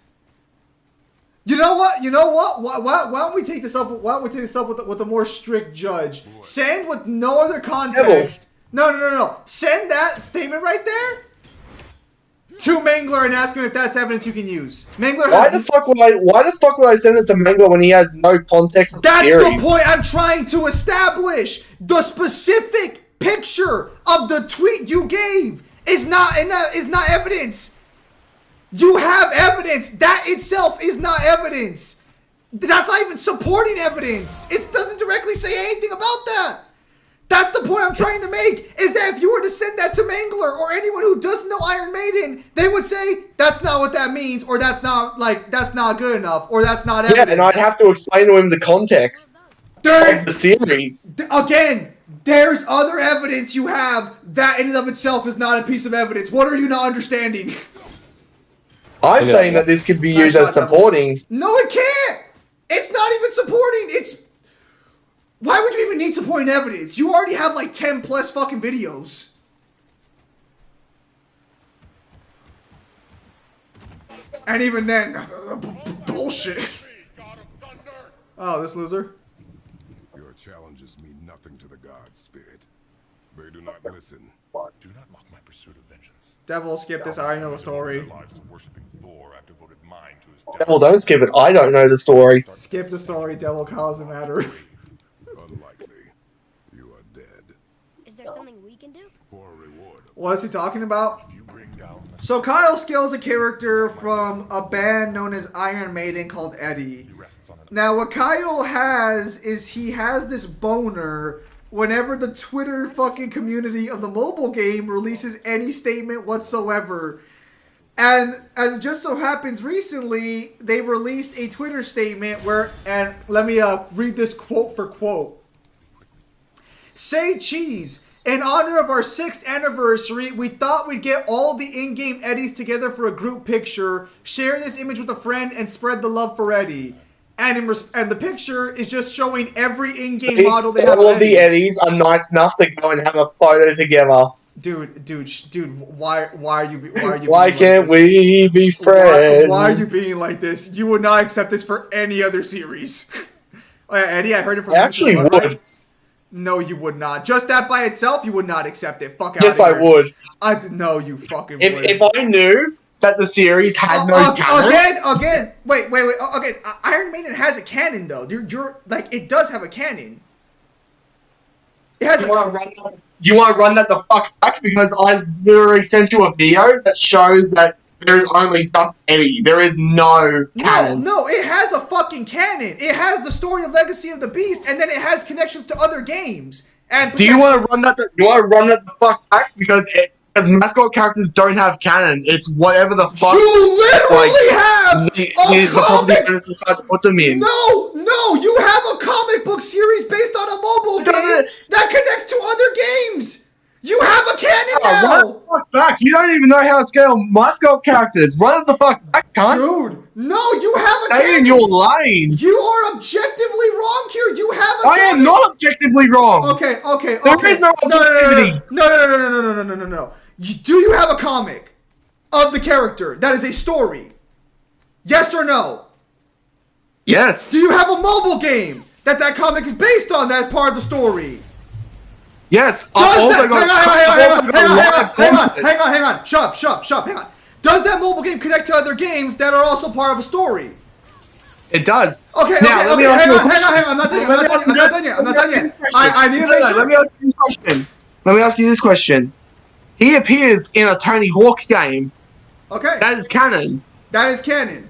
You know what? Why don't we take this up? Why don't we take this up with a more strict judge? Send with no other context. No. Send that statement right there to Mangler and ask him if that's evidence you can use. Mangler has. Why the fuck would I send it to Mangler when he has no context of the series? That's the point I'm trying to establish. The specific picture of the tweet you gave is not evidence. You have evidence. That itself is not evidence. That's not even supporting evidence. It doesn't directly say anything about that. That's the point I'm trying to make, is that if you were to send that to Mangler or anyone who doesn't know Iron Maiden, they would say, that's not what that means, or that's not good enough, or that's not evidence. Yeah, and I'd have to explain to him the context of the series. Again, there's other evidence you have that in and of itself is not a piece of evidence. What are you not understanding? I'm Look at saying that. that this could be Nice used as shot, Devil. supporting. No, it can't. It's not even supporting. It's why would you even need supporting evidence? You already have like 10 plus fucking videos. And even then, bullshit. Oh, this loser. Your challenges mean nothing to the gods, Spirit. They do not listen. Do not mock my pursuit of vengeance. Devil, skip this. I already know the story. Their lives to worshiping Thor after voted mine to his Devil, don't skip it. I don't know the story. Skip the story. Devil, cause it matter. Unlikely. You are dead. Is there something we can do? For a reward. What is he talking about? If you bring down the So Kyle scales a character from a band known as Iron Maiden called Eddie. rests on an Now what Kyle has is he has this boner whenever the Twitter fucking community of the mobile game releases any statement whatsoever. And as it just so happens recently, they released a Twitter statement where, and let me read this quote for quote. Say cheese. In honor of our 6th anniversary, we thought we'd get all the in-game Eddies together for a group picture, share this image with a friend, and spread the love for Eddie. And and the picture is just showing every in-game model they have. All of of the Eddies are nice enough to go and have a photo together. Dude, why are you Why being can't like this? we be friends? Why are you being like this? You would not accept this for any other series. Oh, yeah, Eddie, I heard it from I actually Blood, right? would. No, you would not. Just that by itself, you would not accept it. Fuck out Yes, of I here. would. No, you fucking If wouldn't. if I knew that the series had no canon, Again. Wait. Okay, Iron Maiden has a canon though. You're like it does have a canon. It has. do you want to run that the fuck back? Because I literally sent you a video that shows that there is only just Eddie. There is no canon. No, it has a fucking canon. It has the story of Legacy of the Beast, and then it has connections to other games. And Do you want to run that? You want to run that the fuck back? Because mascot characters don't have canon. It's whatever the fuck. You literally have the property owners decide to put them in. No, you have a comic book series based on a mobile game that connects to other games. You have a canon Run now. it the fuck back. You don't even know how to scale mascot characters. Run it the fuck back, cunt. Dude, no, you have a Stay canon. in your lane. You are objectively wrong here. You have a I canon. am not objectively wrong. Okay. There is no objectivity. No. Do you have a comic of the character that is a story? Yes or no? Yes. Do you have a mobile game that comic is based on that is part of the story? Yes. Hang Hang on. Shut up. Hang on. Does that mobile game connect to other games that are also part of a story? It does. Okay. Now, let me ask you a question. Hang on. I'm not done yet. I need to make sure. Let me ask you this question. Let me ask you this question. He appears in a Tony Hawk game. Okay. That is canon. That is canon.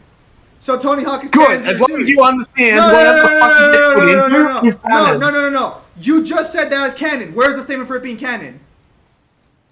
So Tony Hawk is Good. canon. As long as you understand whatever the fuck you get put into is canon. No. You just said that is canon. Where's the statement for it being canon?